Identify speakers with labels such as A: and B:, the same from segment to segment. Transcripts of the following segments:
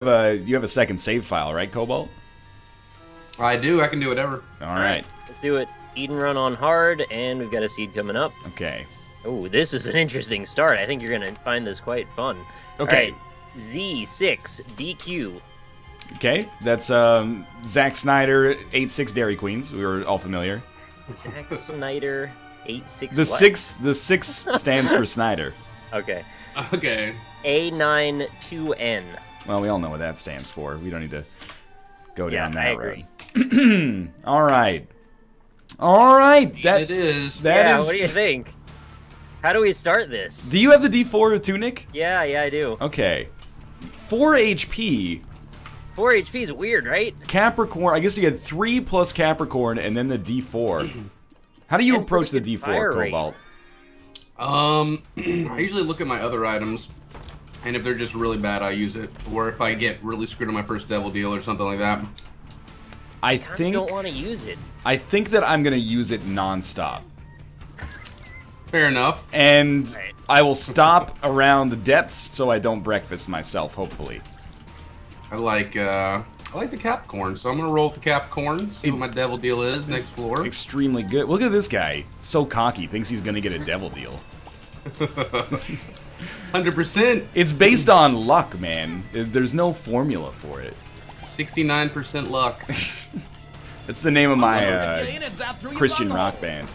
A: You have a second save file, right, Cobalt?
B: I do. I can do whatever.
A: All right.
C: Let's do it. Eat and run on hard, and we've got a seed coming up.
A: Okay.
C: Oh, this is an interesting start. I think you're going to find this quite fun.
A: Okay.
C: All right. Z6 DQ.
A: Okay, that's Zack Snyder, 8-6 Dairy Queens. We were all familiar.
C: Zack Snyder, 8-6
A: The
C: what?
A: the six stands for Snyder.
C: Okay.
B: Okay.
C: A92N.
A: Well, we all know what that stands for. We don't need to go down that
C: I agree.
A: road. All right. All right. That
B: it is.
C: Yeah,
A: is.
C: what do you think? How do we start this?
A: Do you have the D4 tunic?
C: Yeah, I do.
A: Okay. 4 HP.
C: 4 HP is weird, right?
A: Capricorn. I guess you had 3 plus Capricorn and then the D4. How do you
C: And
A: approach the
C: pretty good
A: D4,
C: fire rate.
A: Cobalt?
B: I usually look at my other items, and if they're just really bad, I use it. Or if I get really screwed on my first devil deal or something like that.
A: I
C: kind of
A: think
C: don't want to use it.
A: I think that I'm gonna use it nonstop,
B: Fair enough.
A: and
C: Right.
A: I will stop around the depths so I don't breakfast myself. Hopefully.
B: I like the Capricorn, so I'm gonna roll with the Capricorn, see what my devil deal is next floor.
A: Extremely good. Look at this guy. So cocky. Thinks he's gonna get a devil deal.
B: 100%.
A: It's based on luck, man. There's no formula for it.
B: 69% luck.
A: That's the name of my Christian rock band.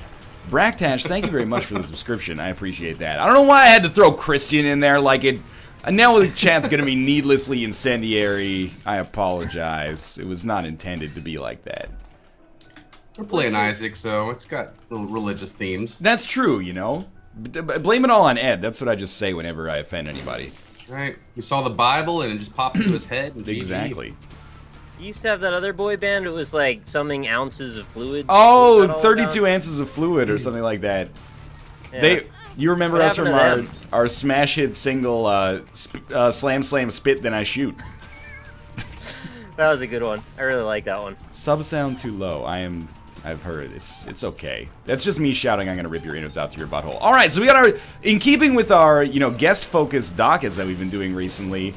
A: Bracktash, thank you very much for the subscription. I appreciate that. I don't know why I had to throw Christian in there like it. Now the chat's gonna be needlessly incendiary. I apologize. It was not intended to be like that.
B: We're playing Isaac, so it's got little religious themes.
A: That's true, you know. Blame it all on Ed. That's what I just say whenever I offend anybody.
B: Right. We saw the Bible and it just popped into his head. And GG.
A: Exactly.
C: You used to have that other boy band. It was like something ounces of fluid.
A: Oh,
C: What was that all
A: 32
C: about?
A: ounces of fluid or something like that.
C: Yeah.
A: You remember
C: What
A: us from
C: happened to
A: our smash hit single, Slam Slam Spit Then I Shoot.
C: That was a good one. I really like that one.
A: Sub sound too low. I've heard it's okay. That's just me shouting. I'm gonna rip your innards out through your butthole. All right, so we got our, in keeping with our guest focused dockets that we've been doing recently.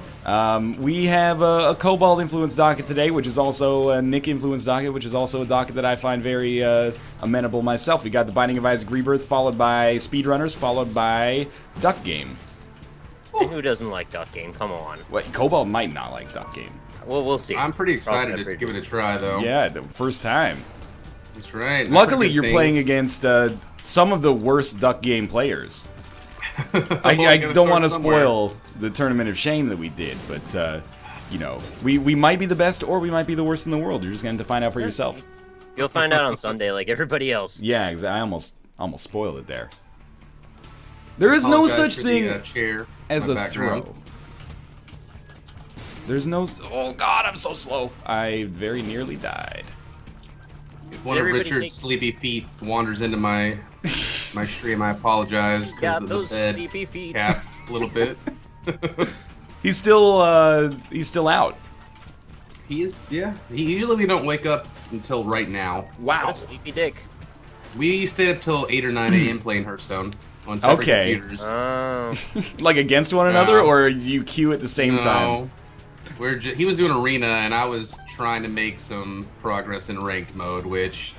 A: We have a Cobalt influenced docket today, which is also a Nick influenced docket, which is also a docket that I find very amenable myself. We got the Binding of Isaac Rebirth, followed by Speedrunners, followed by Duck Game.
C: And who doesn't like Duck Game? Come on.
A: What, Cobalt might not like Duck Game.
C: Well, we'll see.
B: I'm pretty excited to
C: separate
B: give it a try, though.
A: Yeah, the first time.
B: That's right.
A: Luckily,
B: I've heard
A: you're
B: good
A: playing
B: things.
A: against some of the worst Duck Game players.
B: Well,
A: I
B: gotta
A: don't want to
B: start somewhere.
A: spoil the Tournament of Shame that we did, but, we might be the best or we might be the worst in the world. You're just going to find out for yourself.
C: You'll find out on Sunday, like everybody else.
A: Yeah, exactly. I almost spoiled it there. There is no
B: Apologize
A: such
B: for
A: thing
B: the, chair
A: as
B: in
A: a
B: my background.
A: throw. There's no... Oh, God, I'm so slow. I very nearly died.
B: If one of
C: Everybody
B: Richard's
C: take-
B: sleepy feet wanders into my stream, I apologize. 'cause
C: Got
B: the
C: those
B: bed
C: sleepy
B: is
C: feet.
B: capped a little bit.
A: He's still out.
B: He is, yeah. Usually we don't wake up until right now.
A: Wow.
C: What a sleepy dick.
B: We stay up till 8 or 9 a.m. playing Hearthstone on separate
A: Okay.
B: computers.
C: Oh.
A: Like against one another,
B: No.
A: or you queue at the same time?
B: He was doing arena, and I was trying to make some progress in ranked mode, which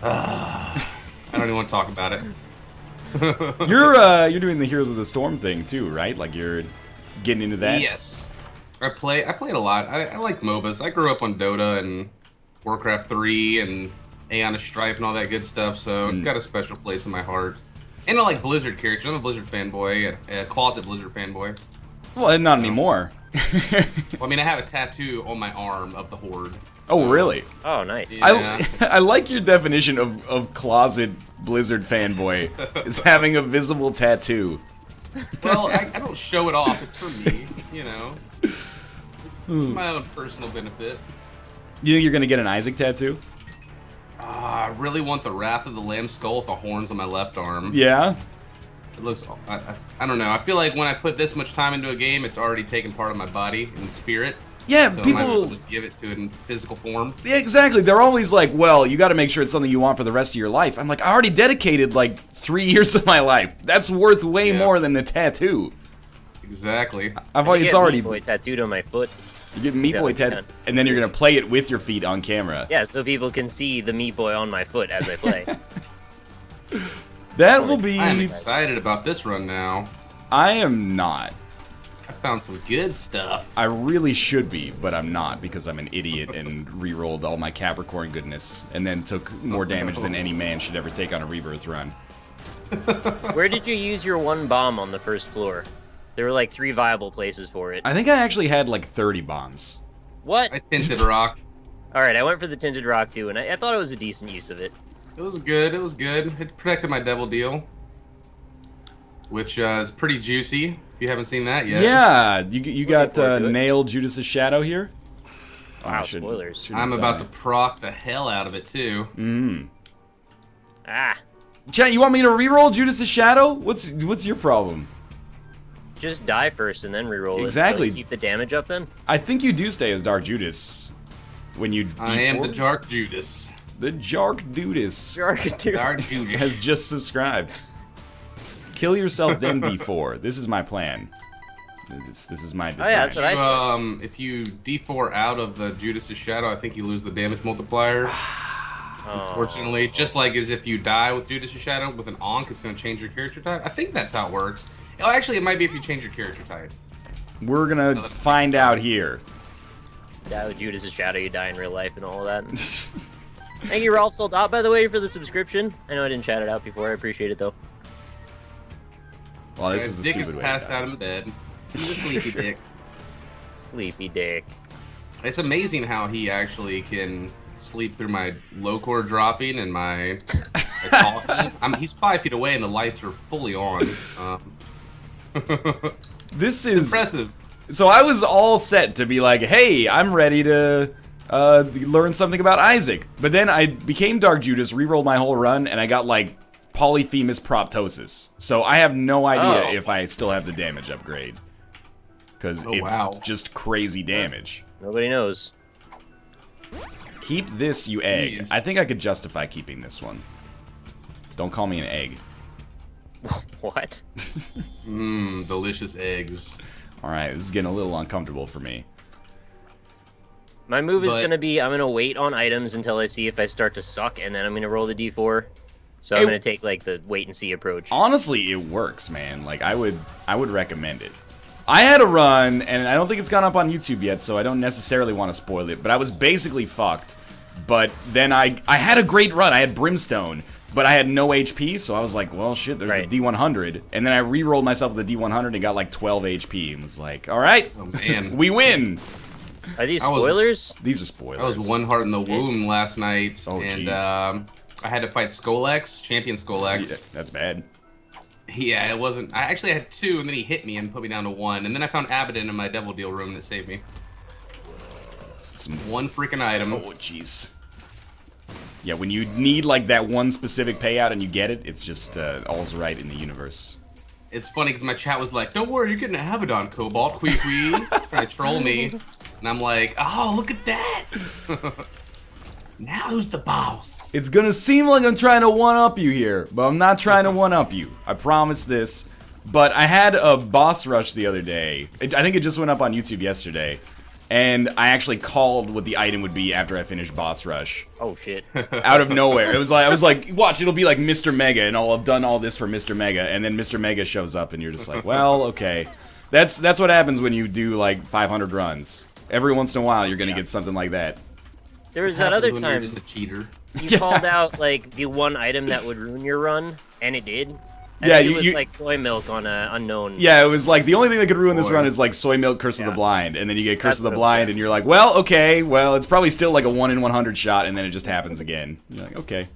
B: I don't even want to talk about it.
A: You're doing the Heroes of the Storm thing too, right? Like you're getting into that.
B: Yes, I played a lot. I like MOBAs. I grew up on Dota and Warcraft 3 and Aeon of Strife and all that good stuff, so it's got a special place in my heart. And I like Blizzard characters. I'm a Blizzard fanboy, a closet Blizzard fanboy.
A: Well, not anymore.
B: Well, I mean, I have a tattoo on my arm of the Horde.
A: Oh, really?
C: Oh, nice.
B: Yeah.
A: I like your definition of closet Blizzard fanboy is having a visible tattoo.
B: Well, I don't show it off. It's for me, you know. It's my own personal benefit.
A: You think you're gonna get an Isaac tattoo?
B: I really want the Wrath of the Lamb skull with the horns on my left arm.
A: Yeah.
B: It looks, I don't know. I feel like when I put this much time into a game, it's already taken part of my body and spirit.
A: Yeah,
B: So I might as well
A: people.
B: just give it to it in physical form.
A: Yeah, exactly. They're always like, well, you got to make sure it's something you want for the rest of your life. I'm like, I already dedicated like 3 years of my life. That's worth way
B: Yeah.
A: more than the tattoo.
B: Exactly.
A: It's already.
C: Meat Boy tattooed on my foot.
A: You get Meat Boy tattooed, and then you're gonna play it with your feet on camera.
C: Yeah, so people can see the Meat Boy on my foot as I play.
A: That will be.
B: I'm excited about this run now.
A: I am not.
B: I found some good stuff.
A: I really should be, but I'm not because I'm an idiot and re-rolled all my Capricorn goodness, and then took more damage than any man should ever take on a Rebirth run.
C: Where did you use your one bomb on the first floor? There were like 3 viable places for it.
A: I think I actually had like 30 bombs.
C: What?
B: I tinted rock.
C: Alright, I went for the Tinted Rock too, and I thought it was a decent use of it.
B: It was good. It was good. It protected my Devil Deal, which is pretty juicy. If you haven't seen that yet.
A: Yeah, you got nailed Judas's Shadow here.
C: Wow, spoilers.
B: I'm about to proc the hell out of it too.
C: Ah.
A: Chat, you want me to re-roll Judas's Shadow? What's your problem?
C: Just die first and then reroll it.
A: Exactly.
C: Keep the damage up then?
A: I think you do stay as Dark Judas when you
B: I am the Jark Judas.
A: The Jark Judas.
C: Jark
B: Judas
A: has just subscribed. Kill yourself then D4. This is my plan. This is my design.
C: Oh yeah, that's what I said.
B: If you D4 out of the Judas's Shadow, I think you lose the damage multiplier. Unfortunately, just like as if you die with Judas's Shadow with an Ankh, it's going to change your character type. I think that's how it works. Oh, actually, it might be if you change your character type.
A: We're gonna find out here.
C: Die with Judas's Shadow, you die in real life and all of that. Thank you, Ralph Soldat, by the way, for the subscription. I know I didn't chat it out before. I appreciate it, though.
A: Well, this is a
B: Dick
A: stupid
B: is
A: way.
B: passed out in bed. He's a sleepy dick.
C: Sleepy dick.
B: It's amazing how he actually can sleep through my low core dropping and my talking. He's 5 feet away and the lights are fully on.
A: This is
B: impressive.
A: So I was all set to be like, hey, I'm ready to learn something about Isaac. But then I became Dark Judas, re-rolled my whole run, and I got like Polyphemus Proptosis. So I have no idea if I still have the damage upgrade. Because it's just crazy damage.
C: Nobody knows.
A: Keep this, you egg.
B: Jeez.
A: I think I could justify keeping this one. Don't call me an egg.
C: What?
B: Mmm, delicious eggs.
A: Alright, this is getting a little uncomfortable for me.
C: My move is going to be, I'm going to wait on items until I see if I start to suck, and then I'm going to roll the d4. So I'm going to take, like, the wait-and-see approach.
A: Honestly, it works, man. Like, I would recommend it. I had a run, and I don't think it's gone up on YouTube yet, so I don't necessarily want to spoil it, but I was basically fucked. But then I had a great run. I had Brimstone, but I had no HP, so I was like, well, shit, there's the D100. And then I re-rolled myself with the D100 and got like 12 HP and was like, all right,
B: oh, man.
A: We win.
C: Are these spoilers?
A: These are spoilers.
B: I was one heart in the womb last night, and I had to fight Skolex, Champion Skolex.
A: Yeah, that's bad.
B: Yeah, it wasn't. I actually had 2, and then he hit me and put me down to 1. And then I found Abaddon in my Devil Deal room that saved me. One freaking item.
A: Oh, jeez. Yeah, when you need, like, that one specific payout and you get it, it's just all's right in the universe.
B: It's funny because my chat was like, don't worry, you're getting an Abaddon, Cobalt, Quee, trying to troll me. And I'm like, oh, look at that. Now who's the boss?
A: It's gonna seem like I'm trying to one-up you here, but I'm not trying to one-up you. I promise this. But I had a boss rush the other day. I think it just went up on YouTube yesterday. And I actually called what the item would be after I finished boss rush.
C: Oh shit!
A: Out of nowhere, it was like I was like, "Watch, it'll be like Mr. Mega, and I'll have done all this for Mr. Mega." And then Mr. Mega shows up, and you're just like, "Well, okay." That's what happens when you do like 500 runs. Every once in a while, you're gonna get something like that.
C: There was that other
B: You're
C: time
B: just a cheater.
C: you called out like the one item that would ruin your run, and it did.
A: Yeah,
C: it was like soy milk on a unknown.
A: Yeah, it was like the only thing that could ruin this run is like soy milk, Curse of the Blind, and then you get Curse of the Blind, and you're like, well, okay, well, it's probably still like a 1 in 100 shot, and then it just happens again. You're like, okay.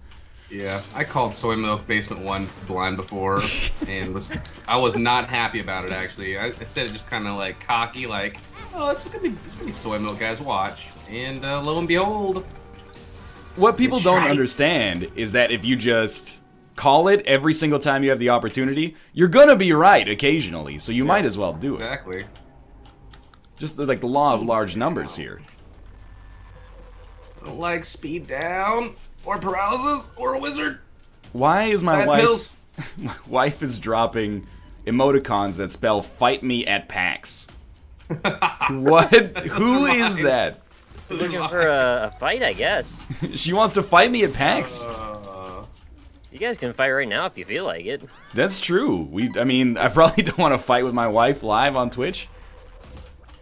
B: Yeah, I called Soy Milk Basement 1 blind before, and I was not happy about it actually. I said it just kind of like cocky, like, oh, it's gonna be soy milk, guys, watch. And lo and behold,
A: what people don't understand is that if you just call it every single time you have the opportunity, you're gonna be right occasionally, so you might as well do it.
B: Exactly.
A: Just like the law of large numbers here.
B: I don't like speed down, or paralysis, or a wizard.
A: Why is my
B: Bad
A: wife...
B: pills.
A: My wife is dropping emoticons that spell "Fight me at PAX." What? Who is that?
C: She's looking for a fight, I guess.
A: She wants to fight me at PAX.
C: You guys can fight right now if you feel like it.
A: That's true. I mean, I probably don't want to fight with my wife live on Twitch.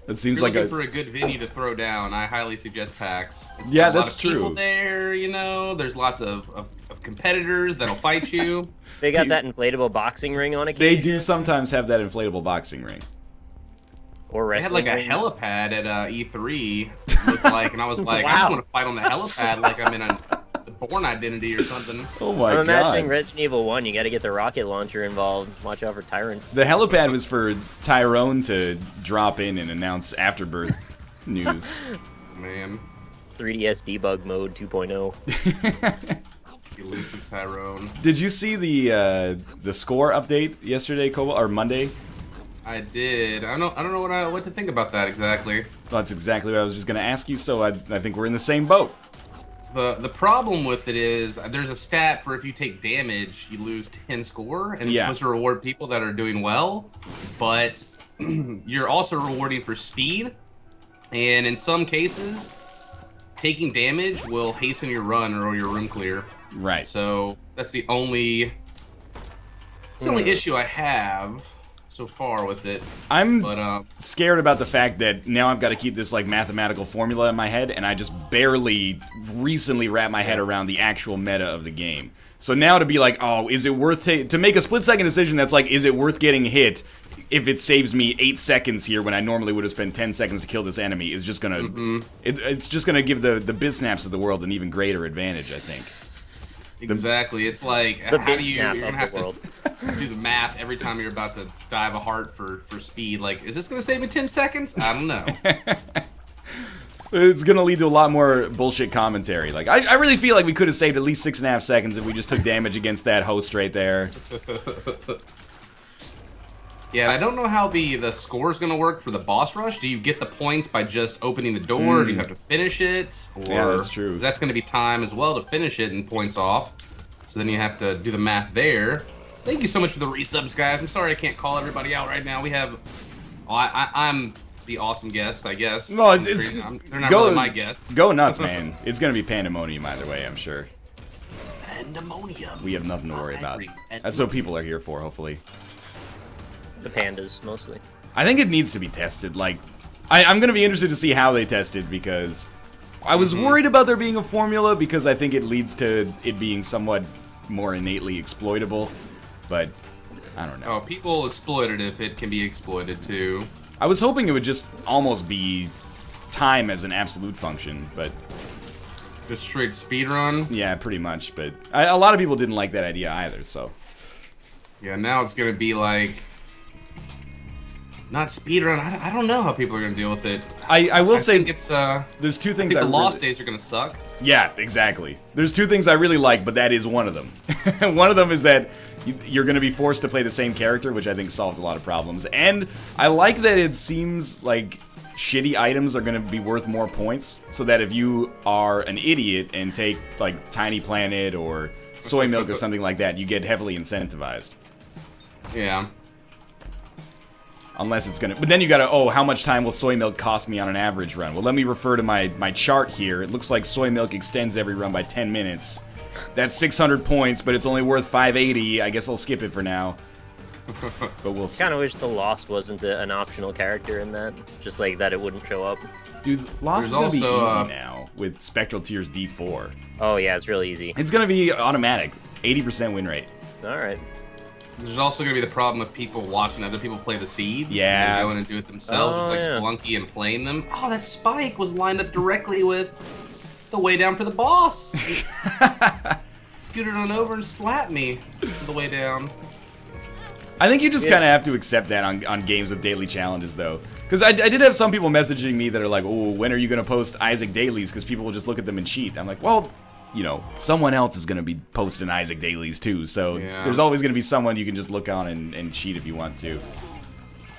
A: That seems like
B: looking for a good venue to throw down. I highly suggest PAX.
A: Yeah, that's true.
B: People there, you know, there's lots of competitors that'll fight you.
C: They got that inflatable boxing ring on occasion.
A: They do sometimes have that inflatable boxing ring.
C: Or wrestling.
B: They had like a helipad at E3, looked like, and I was like, I just want to fight on the helipad like I'm in a Born Identity or something.
A: Oh my god.
C: I'm imagining Resident Evil 1, you gotta get the rocket launcher involved. Watch out for Tyrant.
A: The helipad was for Tyrone to drop in and announce Afterbirth news.
B: Man.
C: 3DS debug mode 2.0.
B: Elusive Tyrone.
A: Did you see the score update yesterday, Cobalt, or Monday?
B: I did. I don't know what to think about that exactly.
A: Well, that's exactly what I was just gonna ask you, so I think we're in the same boat.
B: The problem with it is there's a stat for if you take damage, you lose 10 score, and it's supposed to reward people that are doing well, but you're also rewarding for speed, and in some cases, taking damage will hasten your run or your room clear.
A: Right.
B: So that's the only issue I have so far with it.
A: I'm scared about the fact that now I've got to keep this like mathematical formula in my head, and I just barely recently wrap my head around the actual meta of the game. So now to be like, oh, is it worth to make a split-second decision that's like, is it worth getting hit if it saves me 8 seconds here when I normally would have spent 10 seconds to kill this enemy, is just gonna it's just gonna give the Bisnaps of the world an even greater advantage, I think.
B: Exactly. It's like,
C: the
B: how do you're
C: Bisnap
B: gonna
C: of
B: have
C: the world.
B: to do the math every time you're about to dive a heart for speed. Like, is this gonna save me 10 seconds? I don't know.
A: It's gonna lead to a lot more bullshit commentary. Like, I really feel like we could have saved at least 6.5 seconds if we just took damage against that host right there.
B: Yeah, and I don't know how the score's gonna work for the boss rush. Do you get the points by just opening the door? Or do you have to finish it? Or,
A: yeah, that's true.
B: That's gonna be time as well to finish it and points off. So then you have to do the math there. Thank you so much for the resubs, guys. I'm sorry I can't call everybody out right now. We have... Oh, I'm the awesome guest, I guess.
A: No,
B: they're not really my guests.
A: Go nuts, man. It's gonna be pandemonium either way, I'm sure.
B: Pandemonium.
A: We have nothing to worry about. That's what people are here for, hopefully.
C: The pandas, mostly.
A: I think it needs to be tested. Like, I'm gonna be interested to see how they test it, because I was worried about there being a formula, because I think it leads to it being somewhat more innately exploitable, but I don't know.
B: Oh, people exploit it if it can be exploited too.
A: I was hoping it would just almost be time as an absolute function, but...
B: Just straight speedrun?
A: Yeah, pretty much, but a lot of people didn't like that idea either, so...
B: Yeah, now it's gonna be like... Not speedrun. I don't know how people are gonna deal with it.
A: I will say
B: think it's
A: there's two things.
B: I think the lost days are gonna suck.
A: Yeah, exactly. There's two things I really like, but that is one of them. One of them is that you're gonna be forced to play the same character, which I think solves a lot of problems. And I like that it seems like shitty items are gonna be worth more points, so that if you are an idiot and take like Tiny Planet or Soy Milk or something like that, you get heavily incentivized.
B: Yeah.
A: Unless it's gonna... But then you gotta, oh, how much time will soy milk cost me on an average run? Well, let me refer to my chart here. It looks like soy milk extends every run by 10 minutes. That's 600 points, but it's only worth 580. I guess I'll skip it for now. But we'll see.
C: Kind of wish the Lost wasn't an optional character in that. Just like that it wouldn't show up.
A: Dude, Lost is gonna be easy now with Spectral Tears D4.
C: Oh yeah, it's real easy.
A: It's gonna be automatic. 80% win rate.
C: Alright.
B: There's also going to be the problem with people watching other people play the seeds.
A: Yeah.
B: And going and do it themselves, just like Spelunky and playing them. Oh, that spike was lined up directly with the way down for the boss. Scooted on over and slapped me on the way down.
A: I think you just kind of have to accept that on games with daily challenges, though. Because I did have some people messaging me that are like, oh, when are you going to post Isaac dailies? Because people will just look at them and cheat. I'm like, well... You know, someone else is going to be posting Isaac dailies too, so there's always going to be someone you can just look on and cheat if you want to.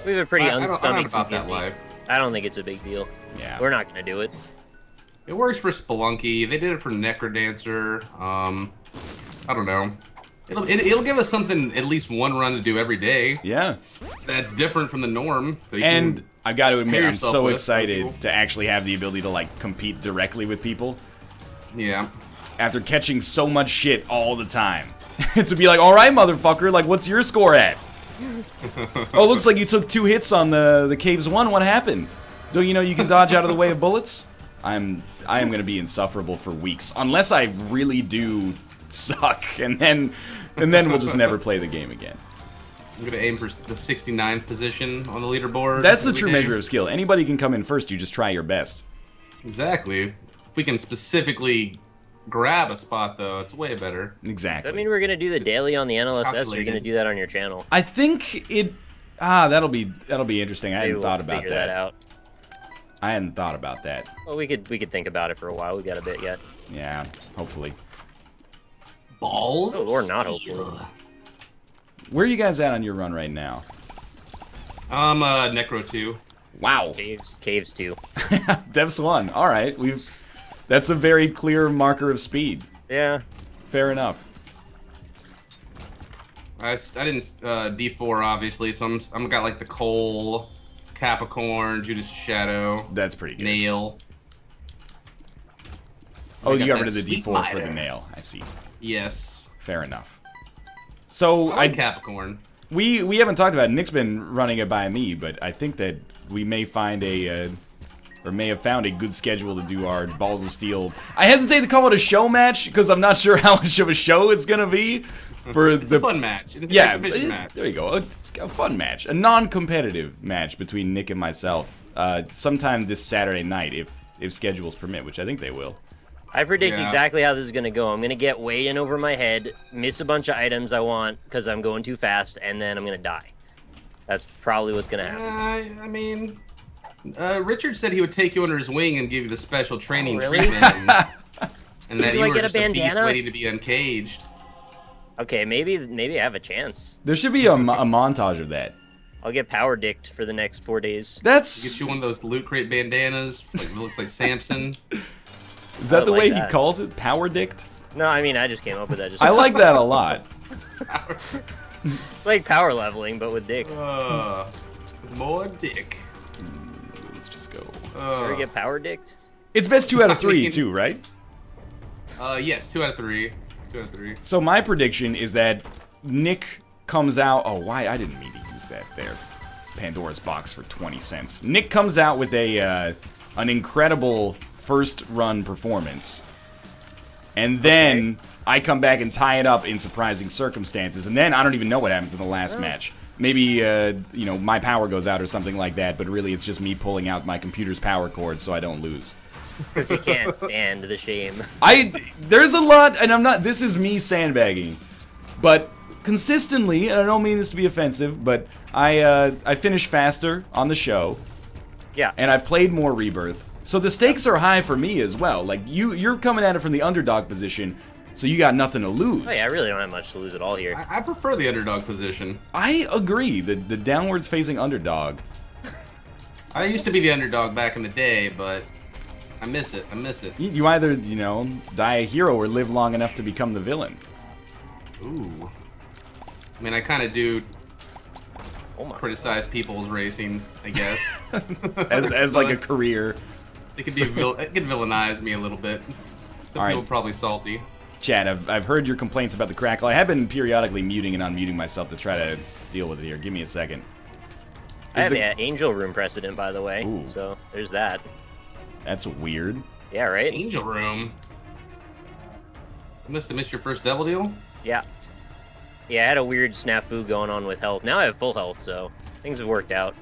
C: We have a pretty unstomached
B: about that life.
C: I don't think it's a big deal.
A: Yeah.
C: We're not going to do it.
B: It works for Spelunky. They did it for Necrodancer. I don't know. It'll give us something, at least one run to do every day.
A: Yeah.
B: That's different from the norm.
A: And I got to admit, I'm so
B: with
A: excited to actually have the ability to like compete directly with people.
B: Yeah.
A: After catching so much shit all the time. To be like, all right, motherfucker, like, what's your score at? Oh, looks like you took 2 hits on the Caves 1. What happened? Don't you know you can dodge out of the way of bullets? I am gonna be insufferable for weeks. Unless I really do suck. And then we'll just never play the game again.
B: I'm gonna aim for the 69th position on the leaderboard.
A: That's the true measure of skill. Anybody can come in first, you just try your best.
B: Exactly. If we can specifically grab a spot, though, it's way better.
A: Exactly.
C: I mean, we're gonna do the daily on the NLSS, or you're gonna do that on your channel?
A: I think it... that'll be interesting. I hadn't thought about
C: figure that out.
A: I hadn't thought about that.
C: Well, we could think about it for a while. We got a bit yet.
A: Yeah, hopefully.
B: Balls?
C: Oh, or not, hopefully.
A: Where are you guys at on your run right now?
B: I'm Necro 2.
A: Wow.
C: Caves 2.
A: Devs 1. All right, that's a very clear marker of speed.
C: Yeah.
A: Fair enough.
B: I didn't D4 obviously, so I'm got like the Coal, Capricorn, Judas Shadow.
A: That's pretty good.
B: Nail.
A: Oh, you got rid of the
B: Sweet
A: D4 for
B: Miter.
A: the nail. I see.
B: Yes.
A: Fair enough. So
B: I like Capricorn.
A: We haven't talked about it. Nick's been running it by me, but I think that we may find or may have found a good schedule to do our Balls of Steel. I hesitate to call it a show match because I'm not sure how much of a show it's gonna be.
B: It's a fun match. It's
A: Yeah,
B: an exhibition match.
A: there you go. A fun match, a non-competitive match between Nick and myself. Sometime this Saturday night, if schedules permit, which I think they will.
C: I predict exactly how this is going to go. I'm going to get way in over my head, miss a bunch of items I want because I'm going too fast, and then I'm going to die. That's probably what's going to happen.
B: I mean, Richard said he would take you under his wing and give you the special training
C: really?
B: treatment. And that
C: Do
B: you
C: I
B: were
C: get a
B: just a beast
C: bandana?
B: waiting to be uncaged.
C: Okay, maybe I have a chance.
A: There should be a montage of that.
C: I'll get power dicked for the next 4 days.
A: That's...
B: Get you one of those Loot Crate bandanas. It looks like Samson.
A: Is that the
C: like
A: way
C: that.
A: he calls it? Power dicked?
C: No, I mean, I just came up with that. Just
A: I like that a lot.
C: like power leveling, but with dick.
B: More dick.
A: Let's just go.
C: Ever get power dicked?
A: It's best 2 out of 3 too, right?
B: Yes, 2 out of 3. 2 out of 3.
A: So my prediction is that Nick comes out... Oh, why? I didn't mean to use that there. Pandora's box for 20 cents. Nick comes out with an incredible first run performance. And then I come back and tie it up in surprising circumstances. And then I don't even know what happens in the last match. Maybe, you know, my power goes out or something like that. But really, it's just me pulling out my computer's power cord so I don't lose.
C: Because you can't stand the shame.
A: There's a lot, and I'm not... This is me sandbagging. But consistently, and I don't mean this to be offensive, but I finish faster on the show.
C: Yeah.
A: And I've played more Rebirth. So the stakes are high for me as well. Like, you're coming at it from the underdog position, so you got nothing to lose.
C: Oh, yeah, I really don't have much to lose at all here.
B: I prefer the underdog position.
A: I agree. The downwards facing underdog.
B: I used to be the underdog back in the day, but I miss it. I miss it.
A: You either, you know, die a hero or live long enough to become the villain.
B: Ooh. I mean, I kind of do
C: Oh my.
B: criticize people's racing, I guess.
A: as like a career.
B: It could villainize me a little bit. Some
A: All right.
B: people probably salty.
A: Chad, I've heard your complaints about the crackle. I have been periodically muting and unmuting myself to try to deal with it here. Give me a second.
C: I have an Angel Room precedent, by the way.
A: Ooh.
C: So there's that.
A: That's weird.
C: Yeah, right?
B: Angel Room. You must have missed your first devil deal?
C: Yeah. Yeah, I had a weird snafu going on with health. Now I have full health, so things have worked out.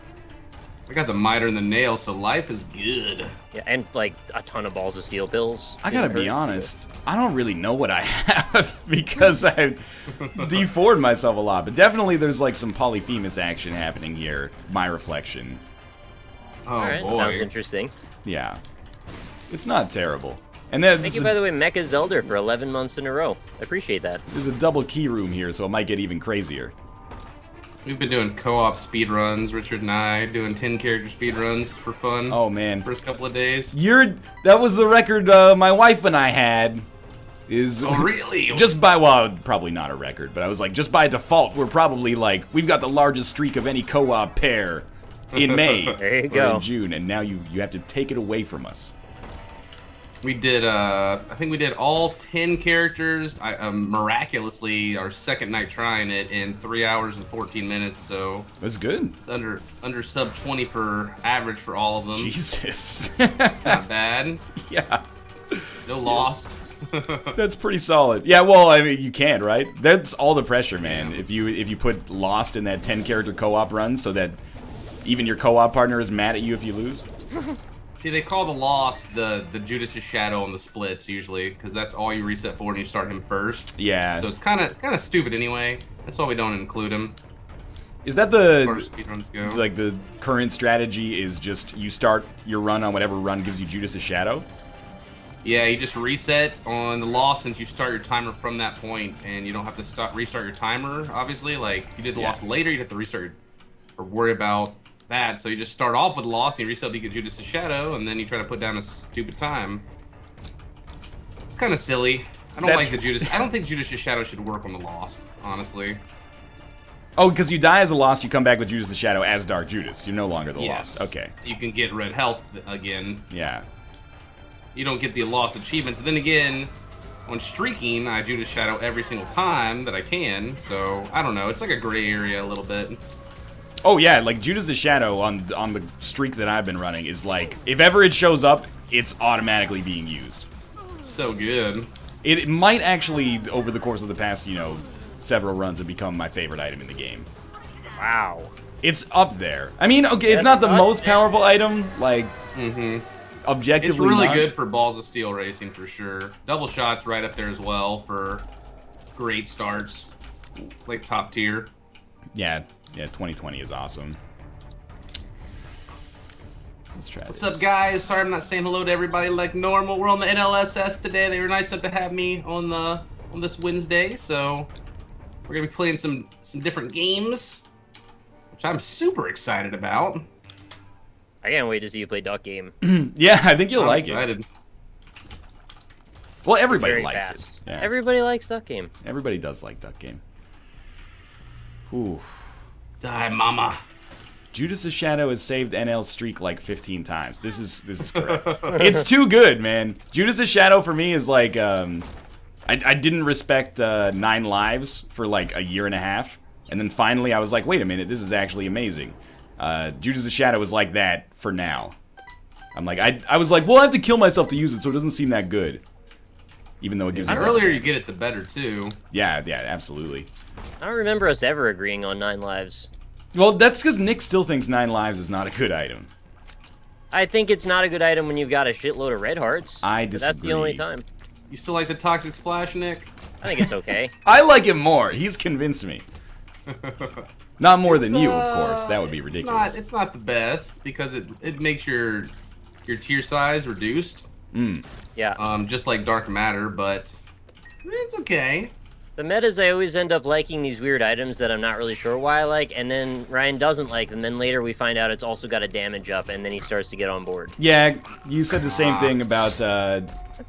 B: I got the miter and the nail, so life is good.
C: Yeah, and like a ton of balls of steel pills.
A: I gotta be honest, I don't really know what I have because I've D4'd myself a lot, but definitely there's like some Polyphemus action happening here. My reflection.
B: Oh,
C: Alright,
B: boy.
C: sounds interesting.
A: Yeah. It's not terrible. And then
C: Thank you, by the way, Mecha Zelda for 11 months in a row. I appreciate that.
A: there's a double key room here, so it might get even crazier.
B: We've been doing co-op speedruns, Richard and I, doing 10-character speedruns for fun.
A: Oh man.
B: First couple of days.
A: That was the record my wife and I had. is...
B: Oh, really?
A: Just by, well, probably not a record, but I was like, just by default, we're probably like, we've got the largest streak of any co-op pair in May.
C: There you
A: or
C: go.
A: in June, and now you have to take it away from us.
B: We did, I think we did all 10 characters, miraculously, our second night trying it in 3 hours and 14 minutes, so...
A: That's good.
B: It's under sub 20 for average for all of them.
A: Jesus.
B: Not bad.
A: Yeah.
B: No lost.
A: That's pretty solid. Yeah, well, I mean, you can, right? That's all the pressure, man. If you put Lost in that 10-character co-op run so that even your co-op partner is mad at you if you lose.
B: See, they call the Lost the Judas' Shadow on the splits usually, because that's all you reset for when you start him first.
A: Yeah.
B: So it's kind of stupid anyway. That's why we don't include him.
A: Is that
B: As far as speedruns go.
A: like the current strategy is just you start your run on whatever run gives you Judas' Shadow?
B: Yeah, you just reset on the Lost since you start your timer from that point, and you don't have to restart your timer. Obviously, like if you did the Lost later, you'd have to restart or worry about that. So you just start off with Lost, and you reset to get Judas' Shadow, and then you try to put down a stupid time. It's kind of silly. I don't like the Judas. I don't think Judas' Shadow should work on the Lost, honestly.
A: Oh, because you die as a Lost, you come back with Judas' Shadow as Dark Judas. You're no longer the
B: Yes.
A: Lost. Okay.
B: You can get red health again.
A: Yeah.
B: You don't get the Lost achievements. Then again, on streaking, I Judas Shadow every single time that I can. So I don't know. It's like a gray area a little bit.
A: Oh yeah, like Judas' Shadow on the streak that I've been running is like, if ever it shows up, it's automatically being used.
B: It's so good.
A: It might actually, over the course of the past, you know, several runs, have become my favorite item in the game.
C: Wow.
A: It's up there. I mean, okay, it's not the most powerful item, like, objectively
B: It's really
A: not.
B: good for Balls of Steel racing for sure. Double Shot's right up there as well for great starts, like top tier.
A: Yeah, 2020 is awesome. Let's try
B: What's
A: this.
B: up, guys? Sorry I'm not saying hello to everybody like normal. We're on the NLSS today. They were nice enough to have me on this Wednesday, so we're gonna be playing some different games, which I'm super excited about.
C: I can't wait to see you play Duck Game.
A: Yeah, I think you'll
B: I'm
A: like
B: excited.
A: it. Well, everybody
C: Very
A: likes
C: fast.
A: it. Yeah.
C: Everybody likes Duck Game.
A: Everybody does like Duck Game. Ooh.
B: Die, mama.
A: Judas' Shadow has saved NL's streak like 15 times. This is correct. It's too good, man. Judas' Shadow for me is like, I didn't respect 9 lives for like a year and a half. And then finally I was like, wait a minute, this is actually amazing. Judas' Shadow is like that for now. I'm like, I was like, well, I have to kill myself to use it, so it doesn't seem that good. Even though it gives
B: The
A: you
B: earlier you get it, the better too.
A: Yeah, absolutely.
C: I don't remember us ever agreeing on 9 lives.
A: Well, that's because Nick still thinks 9 lives is not a good item.
C: I think it's not a good item when you've got a shitload of red hearts.
A: I
C: but that's the
A: disagree.
C: only time.
B: You still like the Toxic Splash, Nick?
C: I think it's okay.
A: I like him more. He's convinced me. Not more than you, of course. That would be ridiculous.
B: It's not the best because it makes your tier size reduced.
C: Yeah.
B: Just like Dark Matter, but it's okay.
C: The metas, I always end up liking these weird items that I'm not really sure why I like, and then Ryan doesn't like them, then later we find out it's also got a damage up, and then he starts to get on board.
A: Yeah, you said the same thing about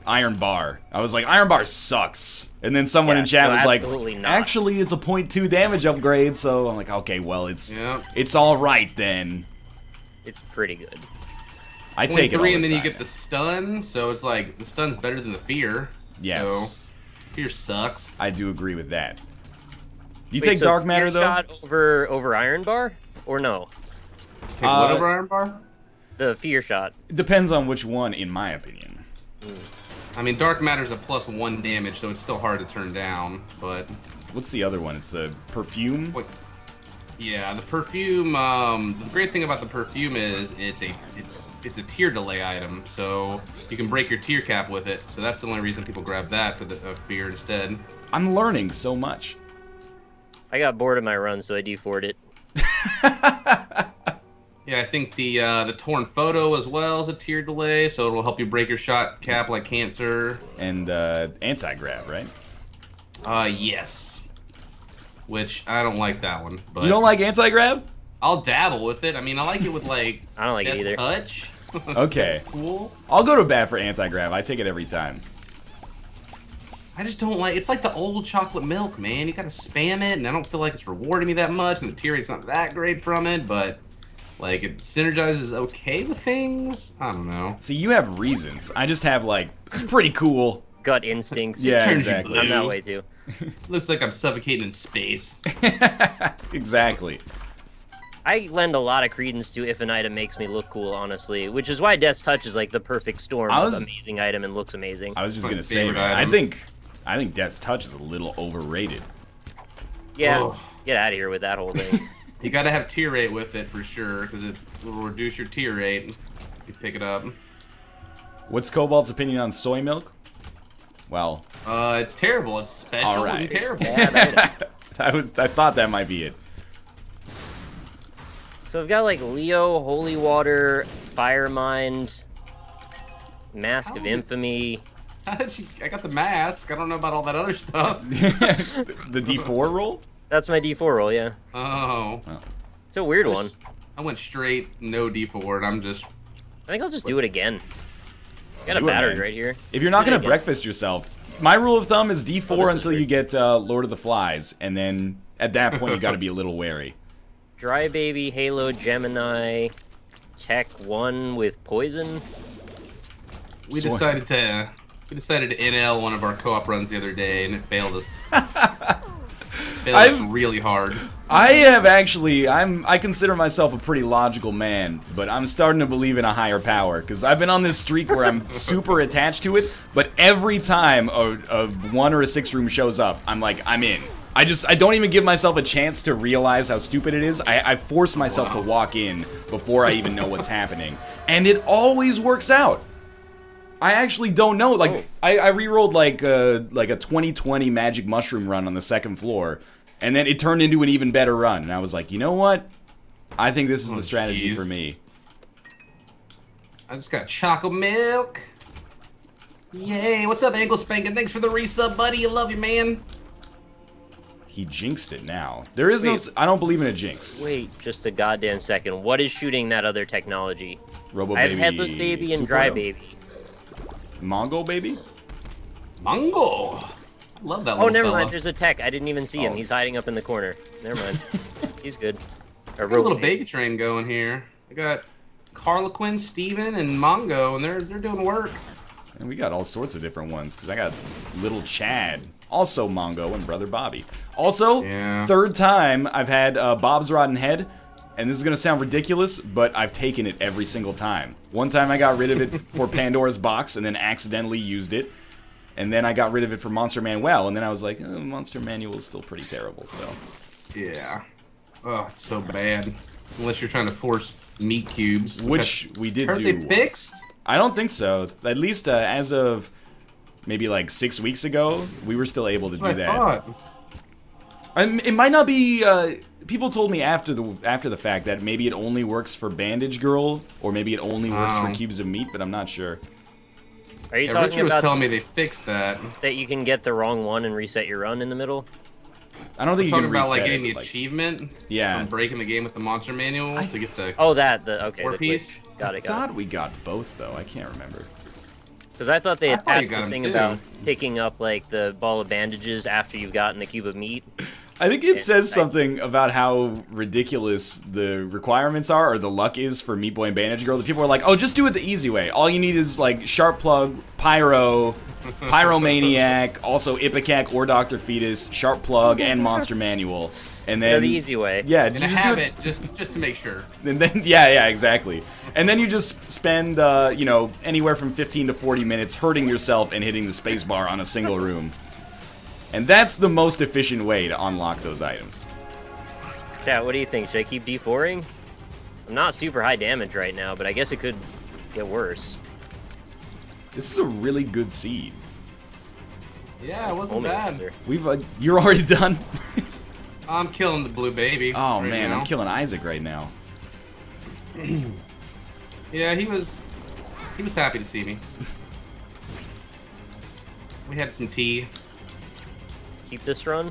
A: Iron Bar. I was like, Iron Bar sucks. And then someone in chat was like,
C: not.
A: actually, it's a 0.2 damage upgrade, so I'm like, okay, well, it's all right then.
C: It's pretty good.
A: I take it all
B: 0.3,
A: the
B: and then you
A: time.
B: get the stun, so it's like the stun's better than the fear.
A: Yes.
B: So fear sucks.
A: I do agree with that. Do you
C: Wait,
A: take
C: so
A: Dark Matter,
C: Fear
A: though?
C: Shot over Iron Bar? Or no?
B: Take what over Iron Bar?
C: The Fear Shot.
A: It depends on which one, in my opinion.
B: I mean, Dark Matter's a +1 damage, so it's still hard to turn down, but...
A: What's the other one? It's the Perfume?
B: What? Yeah, the Perfume, the great thing about the Perfume is it's a tier delay item, so you can break your tier cap with it, so that's the only reason people grab that for the fear instead.
A: I'm learning so much.
C: I got bored of my run, so I D4'd it.
B: Yeah, I think the Torn Photo as well is a tier delay, so it'll help you break your shot cap like Cancer.
A: And Anti-Grab, right?
B: Yes. Which, I don't like that one. But
A: You don't like Anti-Grab?
B: I'll dabble with it. I mean, I like it with, like,
C: I don't like it
B: Death's
C: either.
B: Touch.
A: Okay.
B: That's cool.
A: I'll go to bat for Anti-Grab. I take it every time.
B: I just don't like. It's like the old chocolate milk, man. You gotta spam it, and I don't feel like it's rewarding me that much. And the tier rate's not that great from it, but like it synergizes okay with things. I don't know.
A: See, you have reasons. I just have like it's pretty cool.
C: Gut instincts.
A: Yeah,
B: Turns you
A: exactly.
B: blue.
C: I'm that way too.
B: Looks like I'm suffocating in space.
A: Exactly.
C: I lend a lot of credence to if an item makes me look cool, honestly, which is why Death's Touch is like the perfect storm of amazing item and looks amazing.
A: I was just
B: My
A: gonna say,
B: favorite
A: man,
B: item.
A: I think Death's Touch is a little overrated.
C: Yeah,
B: Ugh.
C: get out of here with that whole thing.
B: You gotta have tier rate with it for sure, because it will reduce your tier rate if you pick it up.
A: What's Cobalt's opinion on soy milk? Well,
B: It's terrible. It's special
A: all right.
B: and terrible.
A: I thought that might be it.
C: So I've got like Leo, Holy Water, Fire Mind, Mask of Infamy.
B: How did you? I got the mask. I don't know about all that other stuff.
A: The D4 roll?
C: That's my D4 roll, yeah.
B: Oh.
C: It's a weird one.
B: I went straight no D4, and I'm just.
C: I think I'll just do it again. Got a
A: Do it,
C: battery
A: man.
C: right here.
A: If you're not
C: Do it
A: gonna
C: again.
A: breakfast yourself, my rule of thumb is D4
C: this is
A: until you
C: weird.
A: get Lord of the Flies, and then at that point you got to be a little wary.
C: Dry Baby, Halo, Gemini, Tech 1 with Poison.
B: We decided to NL one of our co-op runs the other day, and it failed us. Failed us really hard.
A: I have actually, I consider myself a pretty logical man, but I'm starting to believe in a higher power, because I've been on this streak where I'm super attached to it, but every time a 1 or a 6 room shows up, I'm like, I'm in. I don't even give myself a chance to realize how stupid it is. I force myself to walk in before I even know what's happening. And it always works out. I actually don't know. Like, I re-rolled like a 2020 Magic Mushroom run on the 2nd floor, and then it turned into an even better run. And I was like, you know what? I think this is the strategy for me.
B: I just got chocolate milk. Yay! What's up, Ankle Spankin'? Thanks for the resub, buddy. I love you, man.
A: He jinxed it now. There is no... I don't believe in a jinx.
C: Wait just a goddamn second. What is shooting that other technology?
A: Robo
C: I have
A: Baby
C: Headless Baby and Dry
A: 2.0.
C: Baby.
A: Mongo Baby?
B: Mango. Love that
C: Oh,
B: little
C: never
B: fella.
C: mind. There's a tech. I didn't even see him.
A: Oh.
C: He's hiding up in the corner. Never mind. He's good.
B: Got a little baby train going here. I got Harlequin, Steven, and Mongo, and they're doing work.
A: And we got all sorts of different ones, because I got Little Chad, also Mongo, and Brother Bobby. Also,
B: Yeah.
A: 3rd time I've had Bob's Rotten Head, and this is going to sound ridiculous, but I've taken it every single time. One time I got rid of it for Pandora's Box, and then accidentally used it. And then I got rid of it for Monster Manual, and then I was like, oh, Monster Manual is still pretty terrible, so...
B: Yeah. Oh, it's so bad. Unless you're trying to force meat cubes.
A: Which we did
B: Are
A: do
B: they
A: once.
B: fixed?
A: I don't think so. At least as of maybe like 6 weeks ago, we were still able to do
B: That's what
A: that.
B: I thought.
A: It might not be. People told me after the fact that maybe it only works for Bandage Girl, or maybe it only works for Cubes of Meat, but I'm not sure.
C: Are you
B: Yeah,
C: talking
B: Richard was
C: about
B: telling me they fixed that.
C: that you can get the wrong one and reset your run in the middle?
A: I don't think you
B: Talking
A: can
B: about
A: reset
B: like getting
A: it,
B: the achievement
A: Yeah.
B: from breaking the game with the monster manual to get the
C: Oh, okay,
B: War
C: the
B: piece?
C: glitch. Got it,
A: I
C: got
A: thought we got both though. I can't remember.
C: Because I thought they had
B: I thought you
C: patched
B: got
C: the
B: 'em
C: thing
B: too.
C: about picking up like the ball of bandages after you've gotten the cube of meat.
A: I think it says something about how ridiculous the requirements are, or the luck is for Meat Boy and Bandage Girl. The people are like, oh, just do it the easy way. All you need is, like, Sharp Plug, Pyro, Pyromaniac, also Ipecac or Dr. Fetus, Sharp Plug, and Monster Manual. And then...
C: the easy way.
A: Yeah,
B: and
A: you
B: I
A: just
B: have
A: do
B: it just to make sure.
A: And then, yeah, exactly. And then you just spend, you know, anywhere from 15 to 40 minutes hurting yourself and hitting the spacebar on a single room. And that's the most efficient way to unlock those items.
C: Chat, what do you think? Should I keep D4ing? I'm not super high damage right now, but I guess it could get worse.
A: This is a really good seed.
B: Yeah, it wasn't
C: Homing
B: bad.
C: laser.
A: We've, you're already done?
B: I'm killing the blue baby.
A: Oh,
B: right
A: man,
B: now.
A: I'm killing Isaac right now.
B: Yeah, he was happy to see me. We had some tea.
C: Keep this run?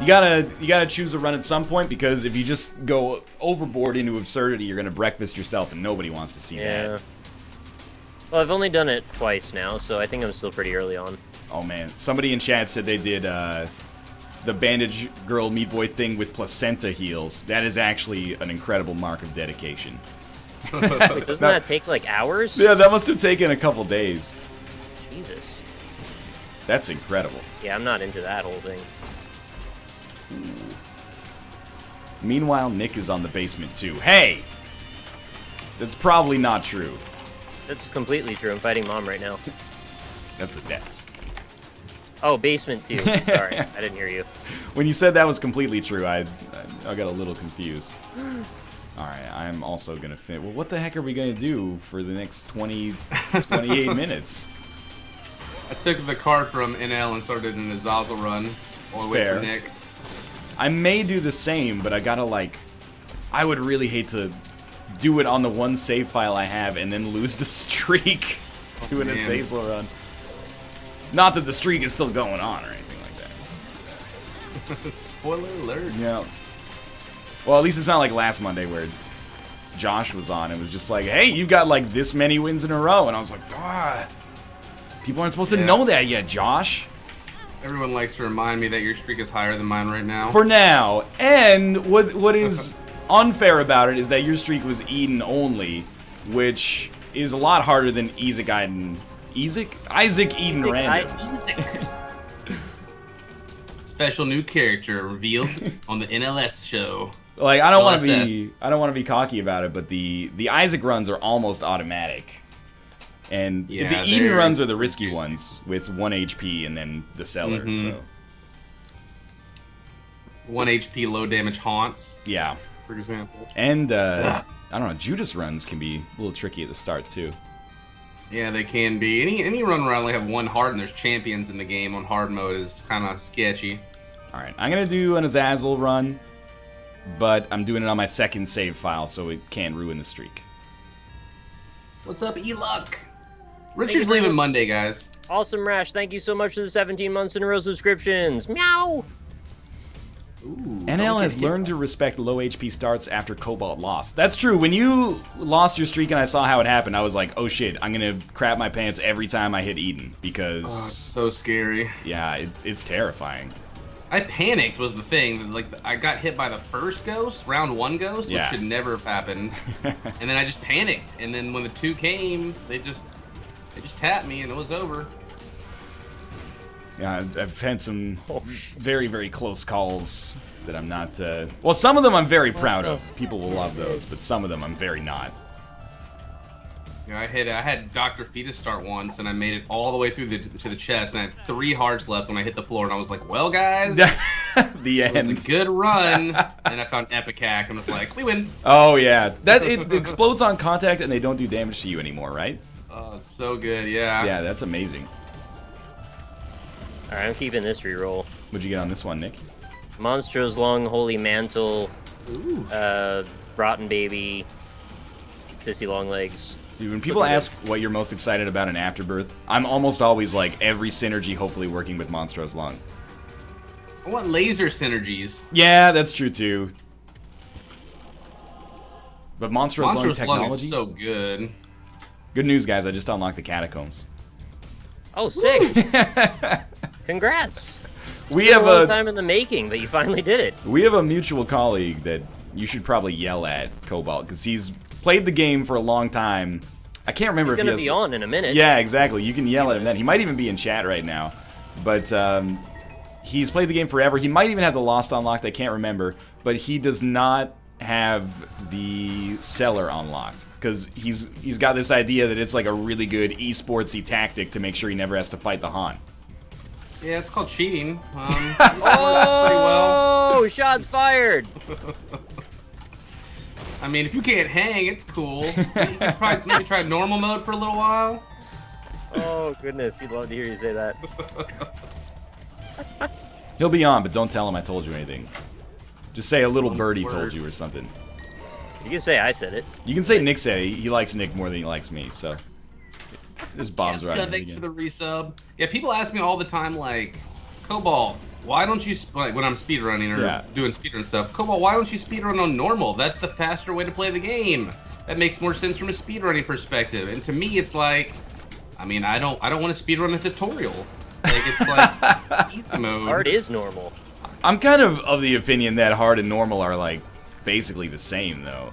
A: You gotta choose a run at some point, because if you just go overboard into absurdity, you're gonna breakfast yourself, and nobody wants to see
C: Yeah.
A: that.
C: Well, I've only done it twice now, so I think I'm still pretty early on.
A: Oh man, somebody in chat said they did the bandage girl meat boy thing with placenta heals. That is actually an incredible mark of dedication.
C: Wait, doesn't that take like hours?
A: Yeah, that must have taken a couple days.
C: Jesus.
A: That's incredible.
C: Yeah, I'm not into that whole thing.
A: Ooh. Meanwhile, Nick is on the basement too. Hey! That's probably not true.
C: That's completely true. I'm fighting Mom right now.
A: That's the deaths.
C: Oh, basement too. Sorry, I didn't hear you.
A: When you said that was completely true, I got a little confused. Alright, I'm also gonna fit. Well, what the heck are we gonna do for the next 28 minutes?
B: I took the card from NL and started an Azazel run.
A: It's
B: Wait
A: fair.
B: for Nick.
A: I may do the same, but I gotta like... I would really hate to do it on the one save file I have and then lose the streak doing a Azazel run. Not that the streak is still going on or anything like that.
B: Spoiler alert.
A: Yeah. Well, at least it's not like last Monday where Josh was on. It was just like, hey, you got like this many wins in a row. And I was like, ah. People aren't supposed to know that yet, Josh.
B: Everyone likes to remind me that your streak is higher than mine right now.
A: For now. And what is unfair about it is that your streak was Eden only, which is a lot harder than Isaac Eden Random.
B: Isaac. Special new character revealed on the NLS show.
A: Like I don't want to be cocky about it, but the Isaac runs are almost automatic. And the Eden runs are the risky ones with 1 HP and then the Cellar. So
B: 1 HP low damage haunts.
A: Yeah.
B: For example.
A: And I don't know, Judas runs can be a little tricky at the start too.
B: Yeah, they can be. Any run where I only have one hard and there's champions in the game on hard mode is kind of sketchy.
A: Alright, I'm going to do an Azazel run, but I'm doing it on my second save file, so it can't ruin the streak.
B: What's up, E-Luck? Richard's leaving Monday, guys.
C: Awesome, Rash. Thank you so much for the 17 months in a row subscriptions. Meow!
A: Ooh, NL has learned to respect low HP starts after Cobalt lost. That's true. When you lost your streak and I saw how it happened, I was like, oh shit, I'm gonna crap my pants every time I hit Eden, because...
B: Oh, it's so scary.
A: Yeah, it's terrifying.
B: I panicked was the thing. Like, I got hit by the first ghost, round 1 ghost, which should never have happened. And then I just panicked. And then when the 2 came, they just tapped me and it was over.
A: Yeah, I've had some very, very close calls that I'm not... Well, some of them I'm very proud of. People will love those, but some of them I'm very not.
B: You know, I had Dr. Fetus start once, and I made it all the way through to the chest, and I had 3 hearts left when I hit the floor, and I was like, well, guys,
A: the end.
B: It was a good run, and I found Epic Hack, and was like, we win.
A: Oh, yeah. It explodes on contact, and they don't do damage to you anymore, right?
B: Oh, it's so good, yeah.
A: Yeah, that's amazing.
C: Alright, I'm keeping this reroll.
A: What'd you get on this one, Nick?
C: Monstro's Long Holy Mantle, Rotten Baby, Sissy Longlegs.
A: Dude, when people ask what you're most excited about in Afterbirth, I'm almost always like, every synergy hopefully working with Monstro's Lung.
B: I want laser synergies.
A: Yeah, that's true too. But Monstro's Lung technology...
B: Lung is so good.
A: Good news, guys, I just unlocked the catacombs.
C: Oh, sick! Congrats!
A: We have a
C: time in the making, but you finally did it.
A: We have a mutual colleague that you should probably yell at, Cobalt, because he's played the game for a long time. I can't remember if he has...
C: He's gonna be on in a minute.
A: Yeah, exactly. You can yell at him then. He might even be in chat right now. But he's played the game forever. He might even have the Lost unlocked. I can't remember. But he does not have the Cellar unlocked. Because he's got this idea that it's like a really good esportsy tactic to make sure he never has to fight the Haunt.
B: Yeah, it's called cheating.
C: Oh, shots fired!
B: I mean, if you can't hang, it's cool. You can probably maybe try normal mode for a little while.
C: Oh, goodness. He'd love to hear you say that.
A: He'll be on, but don't tell him I told you anything. Just say a little birdie told you or something.
C: You can say I said it.
A: You can say Nick said it. He likes Nick more than he likes me, so... This Bob's right.
B: Thanks for the resub. Yeah, people ask me all the time, like, Cobalt, why don't you, like, when I'm speedrunning or doing speedrun stuff, Cobalt, why don't you speedrun on normal? That's the faster way to play the game. that makes more sense from a speedrunning perspective. And to me, it's like, I mean, I don't want to speedrun a tutorial. Like, it's like easy mode.
C: Hard is normal.
A: I'm kind of the opinion that hard and normal are like basically the same though.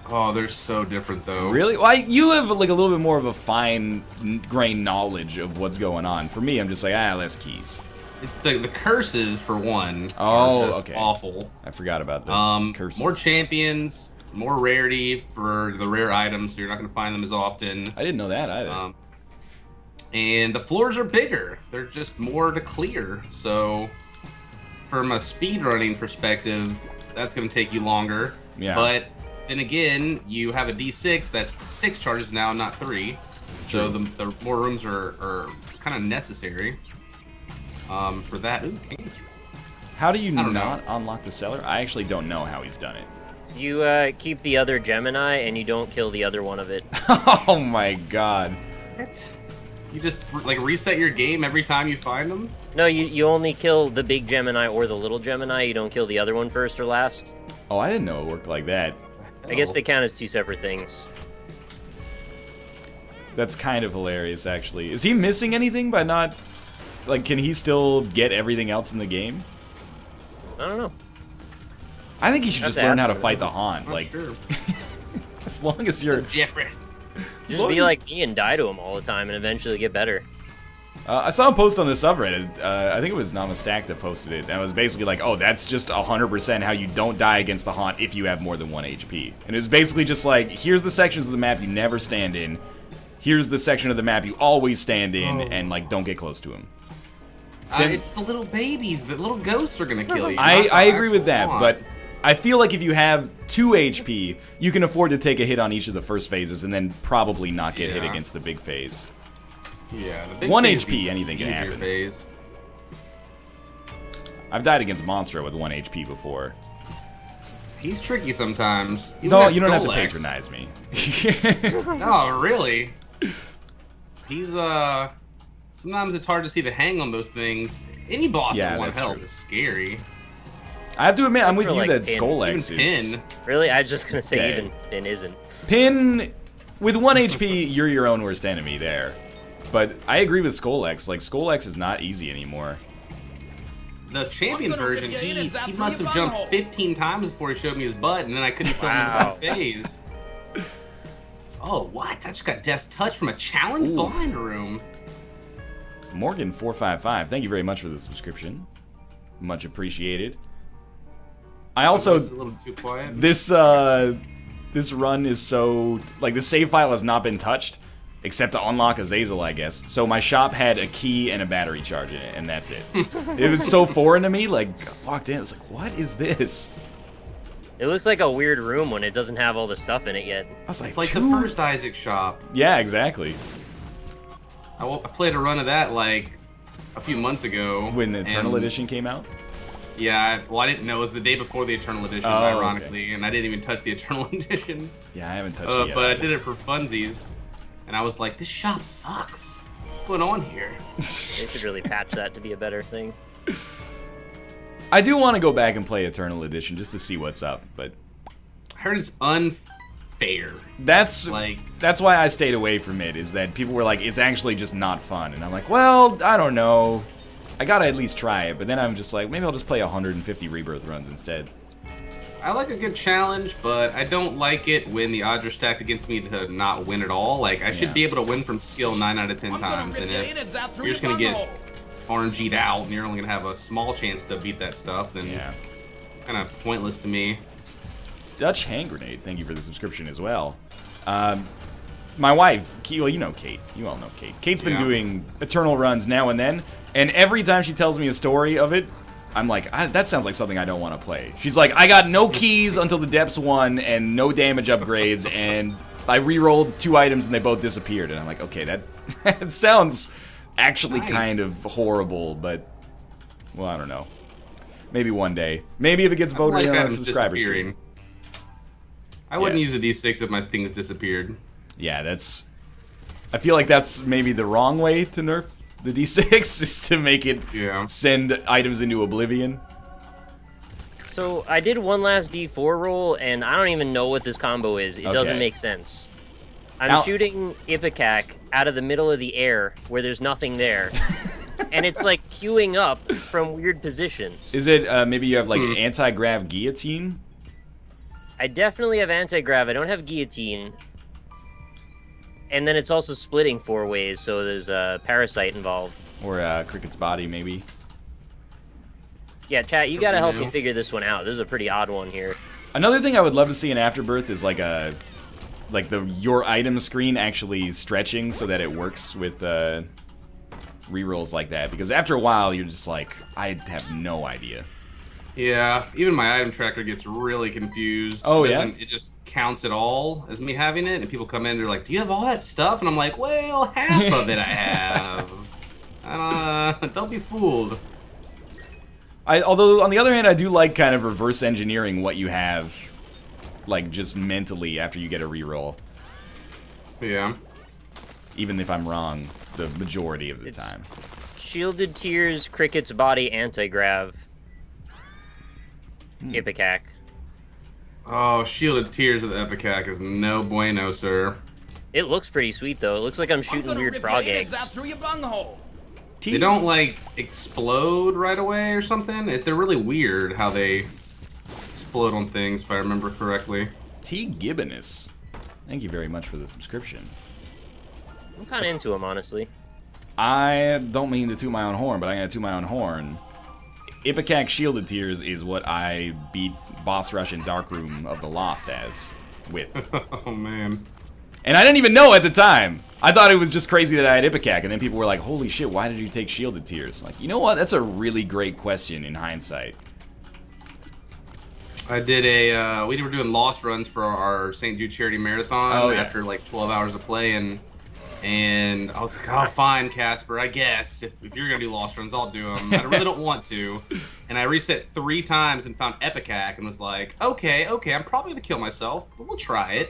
B: Oh, they're so different though.
A: Really? Well, you have like a little bit more of a fine-grained knowledge of what's going on. For me, I'm just like, less keys.
B: It's the curses for one.
A: Oh,
B: are just
A: okay.
B: Awful.
A: I forgot about the curses.
B: More champions, more rarity for the rare items, so you're not going to find them as often.
A: I didn't know that either.
B: And the floors are bigger. They're just more to clear. So, from a speedrunning perspective, that's going to take you longer.
A: Yeah.
B: But then again, you have a D6 that's 6 charges now, not 3. So the more rooms are kind of necessary for that. Ooh, cancer.
A: How do you not unlock the cellar? I actually don't know how he's done it.
C: You keep the other Gemini and you don't kill the other one of it.
A: Oh my god.
B: What? You just like reset your game every time you find them?
C: No, you only kill the big Gemini or the little Gemini. You don't kill the other one first or last.
A: Oh, I didn't know it worked like that.
C: I guess they count as 2 separate things.
A: That's kind of hilarious, actually. Is he missing anything by not... Like, can he still get everything else in the game?
C: I don't know.
A: I think he should just learn how to fight the Haunt. Like,
B: sure.
A: as long as you're...
B: Jeffrey.
C: Just be like me and die to him all the time and eventually get better.
A: I saw a post on the subreddit. I think it was Namastack that posted it. And it was basically like, oh, that's just 100% how you don't die against the Haunt if you have more than 1 HP. And it was basically just like, here's the sections of the map you never stand in. Here's the section of the map you always stand in, and like, don't get close to him.
B: It's the little babies. The little ghosts are gonna kill you.
A: I agree with that, but I feel like if you have 2 HP, you can afford to take a hit on each of the first phases and then probably not get hit against the big phase.
B: Yeah, the big
A: 1
B: phase
A: HP, anything can happen.
B: Phase.
A: I've died against Monstro with 1 HP before.
B: He's tricky sometimes.
A: No, you don't have to patronize me.
B: No, really. He's sometimes it's hard to see the hang on those things. Any boss at 1 health is scary.
A: I have to admit, I'm with you
C: like
A: that
C: Pin.
A: Skolex is...
B: Pin.
C: Really? I was just gonna say even Pin isn't.
A: Pin, with 1 HP, you're your own worst enemy there. But I agree with Skolex. Like, Skolex is not easy anymore.
B: The champion version, he must have jumped 15 times before he showed me his butt, and then I couldn't film him in one phase. Oh, what? I just got Death's Touch from a challenge blind room.
A: Morgan455, thank you very much for the subscription. Much appreciated. I also...
B: a little too quiet.
A: This run is so... Like, the save file has not been touched, except to unlock Azazel, I guess. So my shop had a key and a battery charge in it, and that's it. It was so foreign to me, like, I walked in, I was like, what is this?
C: It looks like a weird room when it doesn't have all the stuff in it yet.
A: I was like,
B: it's like the first Isaac shop.
A: Yeah, exactly.
B: I played a run of that, like, a few months ago.
A: When the Eternal Edition came out?
B: Yeah, well, I didn't know. It was the day before the Eternal Edition, ironically, and I didn't even touch the Eternal Edition.
A: Yeah, I haven't touched it yet.
B: But I did it for funsies, and I was like, this shop sucks. What's going on here?
C: They should really patch that to be a better thing.
A: I do want to go back and play Eternal Edition just to see what's up, but...
B: I heard it's unfair.
A: That's why I stayed away from it, is that people were like, it's actually just not fun. And I'm like, well, I don't know. I gotta at least try it, but then I'm just like, maybe I'll just play 150 Rebirth runs instead.
B: I like a good challenge, but I don't like it when the odds are stacked against me to not win at all. Like, I should be able to win from skill 9 out of 10 times, and if you're just gonna get RNG'd out and you're only gonna have a small chance to beat that stuff, then kind of pointless to me.
A: Dutch Hand Grenade, thank you for the subscription as well. My wife, well, you know Kate. You all know Kate. Kate's been doing Eternal runs now and then, and every time she tells me a story of it, I'm like, that sounds like something I don't want to play. She's like, I got no keys until the Depths 1 and no damage upgrades, and I re-rolled 2 items and they both disappeared. And I'm like, okay, that sounds actually kind of horrible, but, well, I don't know. Maybe one day. Maybe if it gets voted in on a subscriber stream.
B: I wouldn't use a D6 if my things disappeared.
A: Yeah, I feel like that's maybe the wrong way to nerf the D6, is to make it send items into oblivion.
C: So I did one last D4 roll, and I don't even know what this combo is. It doesn't
A: Okay.
C: make sense. I'm shooting Ipecac out of the middle of the air where there's nothing there. And it's like queuing up from weird positions.
A: Is it maybe you have like an anti-grav guillotine?
C: I definitely have anti-grav. I don't have guillotine. And then it's also splitting 4 ways, so there's a parasite involved.
A: Or Cricket's body, maybe?
C: Yeah, chat, you gotta help me figure this one out. This is a pretty odd one here.
A: Another thing I would love to see in Afterbirth is like a... like your item screen actually stretching so that it works with rerolls like that. Because after a while, you're just like, I have no idea.
B: Yeah, even my item tracker gets really confused.
A: Oh, yeah?
B: It just counts it all as me having it, and people come in, they're like, do you have all that stuff? And I'm like, well, half of it I have. Don't be fooled.
A: Although, on the other hand, I do like kind of reverse engineering what you have, like, just mentally after you get a reroll.
B: Yeah.
A: Even if I'm wrong the majority of the time.
C: Shielded Tears, Cricket's body, anti-grav. Ipecac.
B: Oh, Shielded Tears with Ipecac is no bueno, sir.
C: It looks pretty sweet, though. It looks like I'm shooting weird frog eggs.
B: They don't, like, explode right away or something. They're really weird how they explode on things, if I remember correctly.
A: T. Gibbonus. Thank you very much for the subscription.
C: I'm kind of into them, honestly.
A: I don't mean to toot my own horn, but I'm going to toot my own horn. Ipecac Shielded Tears is what I beat Boss Rush in Darkroom of the Lost as, with.
B: Oh, man.
A: And I didn't even know at the time. I thought it was just crazy that I had Ipecac, and then people were like, holy shit, why did you take Shielded Tears? Like, you know what? That's a really great question in hindsight.
B: I did we were doing lost runs for our St. Jude Charity Marathon after like 12 hours of play, and I was like, oh, fine, Casper, I guess. If you're going to do lost runs, I'll do them. I really don't want to. And I reset 3 times and found Ipecac and was like, okay, I'm probably going to kill myself, but we'll try it.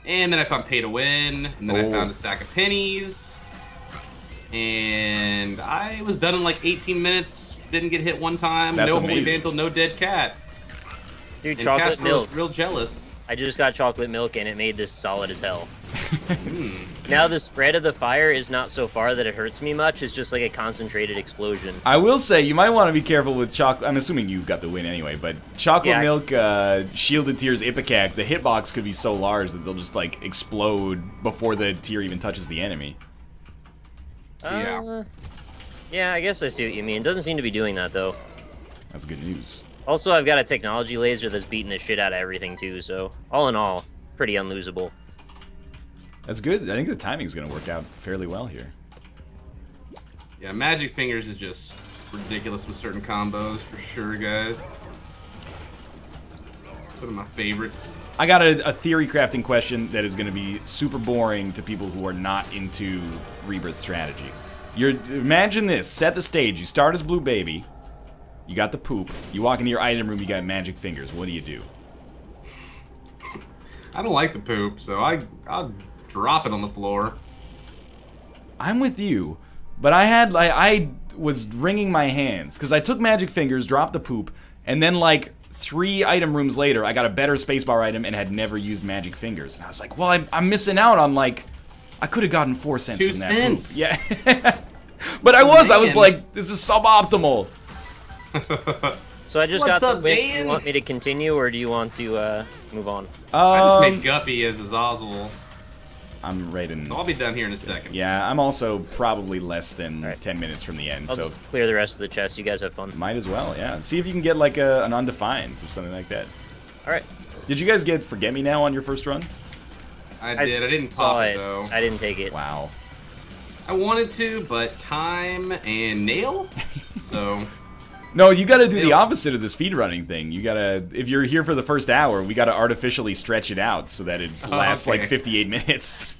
B: And then I found Pay to Win, and then I found a stack of pennies. And I was done in like 18 minutes, didn't get hit one time,
A: That's
B: no
A: amazing.
B: Holy Vandal, no dead cat.
C: Dude,
B: And
C: chocolate
B: Casper
C: milk.
B: was real jealous.
C: I just got chocolate milk, and it made this solid as hell. Now the spread of the fire is not so far that it hurts me much. It's just like a concentrated explosion.
A: I will say, you might want to be careful with chocolate. I'm assuming you got the win anyway, but chocolate milk, Shielded Tears, Ipecac, the hitbox could be so large that they'll just like explode before the tier even touches the enemy.
C: Yeah, I guess I see what you mean. Doesn't seem to be doing that, though.
A: That's good news.
C: Also, I've got a technology laser that's beating the shit out of everything, too, so all in all, pretty unlosable.
A: That's good. I think the timing's going to work out fairly well here.
B: Yeah, Magic Fingers is just ridiculous with certain combos, for sure, guys. It's one of my favorites.
A: I got a theory crafting question that is going to be super boring to people who are not into Rebirth strategy. Imagine this. Set the stage. You start as Blue Baby. You got the poop. You walk into your item room, you got Magic Fingers. What do you do?
B: I don't like the poop, so I'll drop it on the floor.
A: I'm with you, but I was wringing my hands because I took Magic Fingers, dropped the poop, and then like 3 item rooms later, I got a better spacebar item and had never used Magic Fingers. And I was like, well, I'm missing out on like, I could have gotten 4 cents
B: 2
A: from that
B: cents.
A: poop. Yeah, but I was like, this is suboptimal.
C: So I just
B: What's
C: got
B: up,
C: the win.
B: Dan?
C: You want me to continue, or do you want to move on?
B: I just made Guppy as Azazel.
A: I'm rating.
B: So I'll be done here in a second.
A: Yeah, I'm also probably less than 10 minutes from the end,
C: I'll
A: so
C: just clear the rest of the chest. You guys have fun.
A: might as well, yeah. See if you can get like an undefined or something like that.
C: All right.
A: Did you guys get Forget Me Now on your first run?
B: I did. I didn't
C: saw
B: pop it, though.
C: I didn't take it.
A: Wow.
B: I wanted to, but time and nail. So
A: No, you gotta do the opposite of the speedrunning thing. You gotta, if you're here for the first hour, we gotta artificially stretch it out so that it lasts like 58 minutes.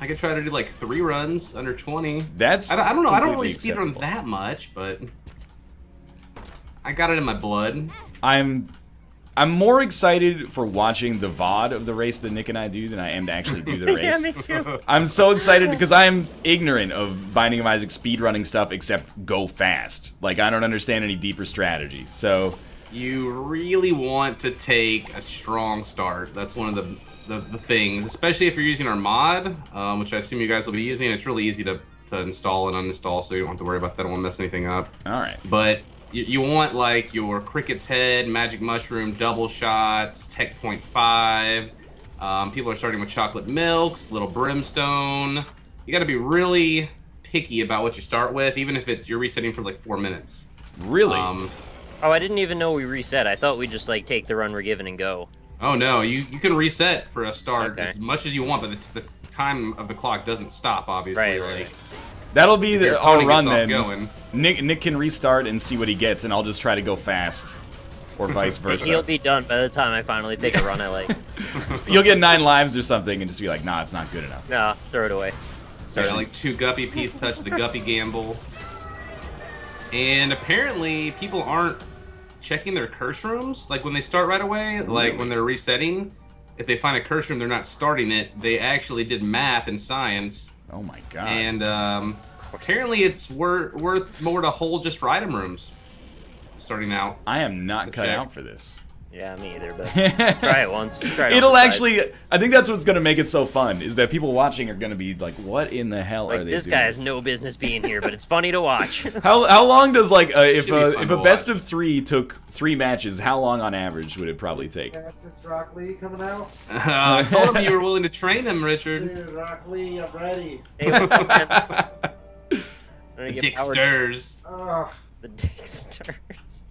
B: I could try to do like 3 runs under 20.
A: That's
B: I don't know. I don't really
A: completely
B: speedrun
A: acceptable.
B: that much, but I got it in my blood.
A: I'm I'm more excited for watching the VOD of the race that Nick and I do than I am to actually do the race.
C: Yeah, me too.
A: I'm so excited because I'm ignorant of Binding of Isaac speedrunning stuff except go fast. Like, I don't understand any deeper strategy, so...
B: You really want to take a strong start. That's one of the things, especially if you're using our mod, which I assume you guys will be using. It's really easy to install and uninstall, so you don't have to worry about that. I don't want to mess anything up.
A: Alright.
B: But... You want, like, your Cricket's Head, Magic Mushroom, Double Shots, Tech Point 5. People are starting with Chocolate Milks, Little Brimstone. You gotta be really picky about what you start with, even if you're resetting for, like, 4 minutes.
A: Really?
C: Oh, I didn't even know we reset. I thought we just, like, take the run we're given and go.
B: Oh, no. You can reset for a start
C: Okay.
B: as much as you want, but the time of the clock doesn't stop, obviously.
C: Right.
A: That'll be our run then.
B: Going.
A: Nick can restart and see what he gets, and I'll just try to go fast. Or vice versa.
C: He'll be done by the time I finally pick a run I like.
A: You'll get 9 lives or something and just be like, nah, it's not good enough.
C: No, throw it away.
B: Yeah, like 2 Guppy Peace Touch, the Guppy Gamble. And apparently people aren't checking their curse rooms. Like when they start right away, like when they're resetting, if they find a curse room, they're not starting it. They actually did math and science.
A: Oh my god.
B: And apparently it's worth more to hold just for item rooms. Starting out.
A: I am not cut out for this.
C: Yeah, me either, but try it once.
A: It'll actually, I think that's what's going to make it so fun, is that people watching are going to be like, what in the hell are they doing?
C: This guy has no business being here, but it's funny to watch.
A: How long does, like, if a best of 3 took 3 matches, how long on average would it probably take?
D: Fastest Rock Lee coming out?
B: I told him you were willing to train him, Richard.
D: Dude, Rock Lee, I'm ready.
C: Hey, what's up, man?
B: Dick stirs.
C: The dick stirs.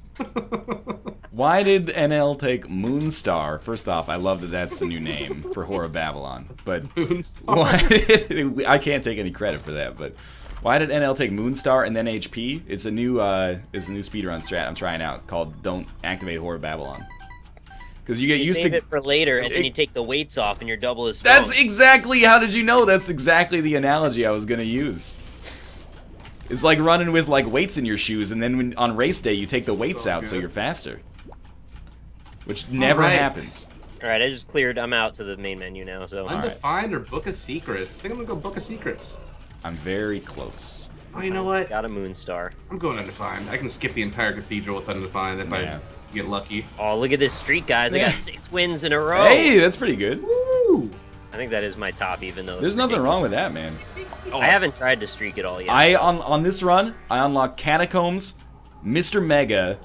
A: Why did NL take Moonstar? First off, I love that that's the new name for Horror Babylon, but
B: Moonstar.
A: I can't take any credit for that. But why did NL take Moonstar and then HP? It's a new speedrun strat I'm trying out called Don't Activate Horror Babylon. Because you get used
C: save
A: to
C: it for later, and then you take the weights off, and your double is strong.
A: That's exactly. How did you know? That's exactly the analogy I was gonna use. It's like running with like weights in your shoes, and then on race day you take the weights out so you're faster, which never happens.
C: All right, I just cleared. I'm out to the main menu now. So
B: Undefined or Book of Secrets? I think I'm gonna go Book of Secrets.
A: I'm very close.
B: Oh, you know what?
C: Got a Moonstar.
B: I'm going Undefined. I can skip the entire cathedral with Undefined if I get lucky.
C: Oh, look at this streak, guys! I got 6 wins in a row.
A: Hey, that's pretty good.
B: Woo!
C: I think that is my top, even though
A: there's nothing wrong with that, man.
C: I haven't tried to streak it all yet.
A: On this run, I unlocked Catacombs, Mr. Mega,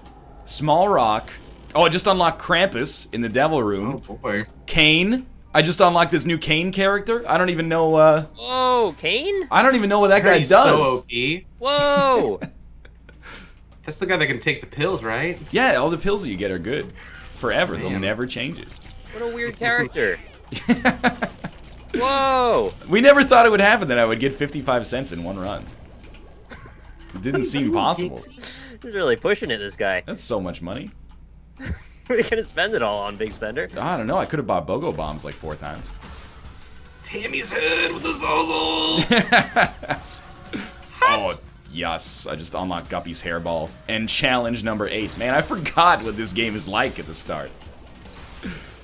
A: Small Rock. Oh, I just unlocked Krampus in the Devil Room.
B: Oh boy.
A: Kane. I just unlocked this new Kane character. I don't even know.
C: Whoa, Kane?
A: I don't even know what that guy does.
B: So OP.
C: Whoa.
B: That's the guy that can take the pills, right?
A: Yeah, all the pills that you get are good. Forever. They'll never change it.
C: What a weird character. Whoa!
A: We never thought it would happen that I would get 55 cents in one run. It didn't seem possible.
C: He's really pushing it, this guy.
A: That's so much money.
C: What are you gonna spend it all on, Big Spender?
A: I don't know. I could have bought BOGO bombs like 4 times.
B: Tammy's head with the Zozo.
A: Oh, yes. I just unlocked Guppy's hairball. And challenge number 8. Man, I forgot what this game is like at the start.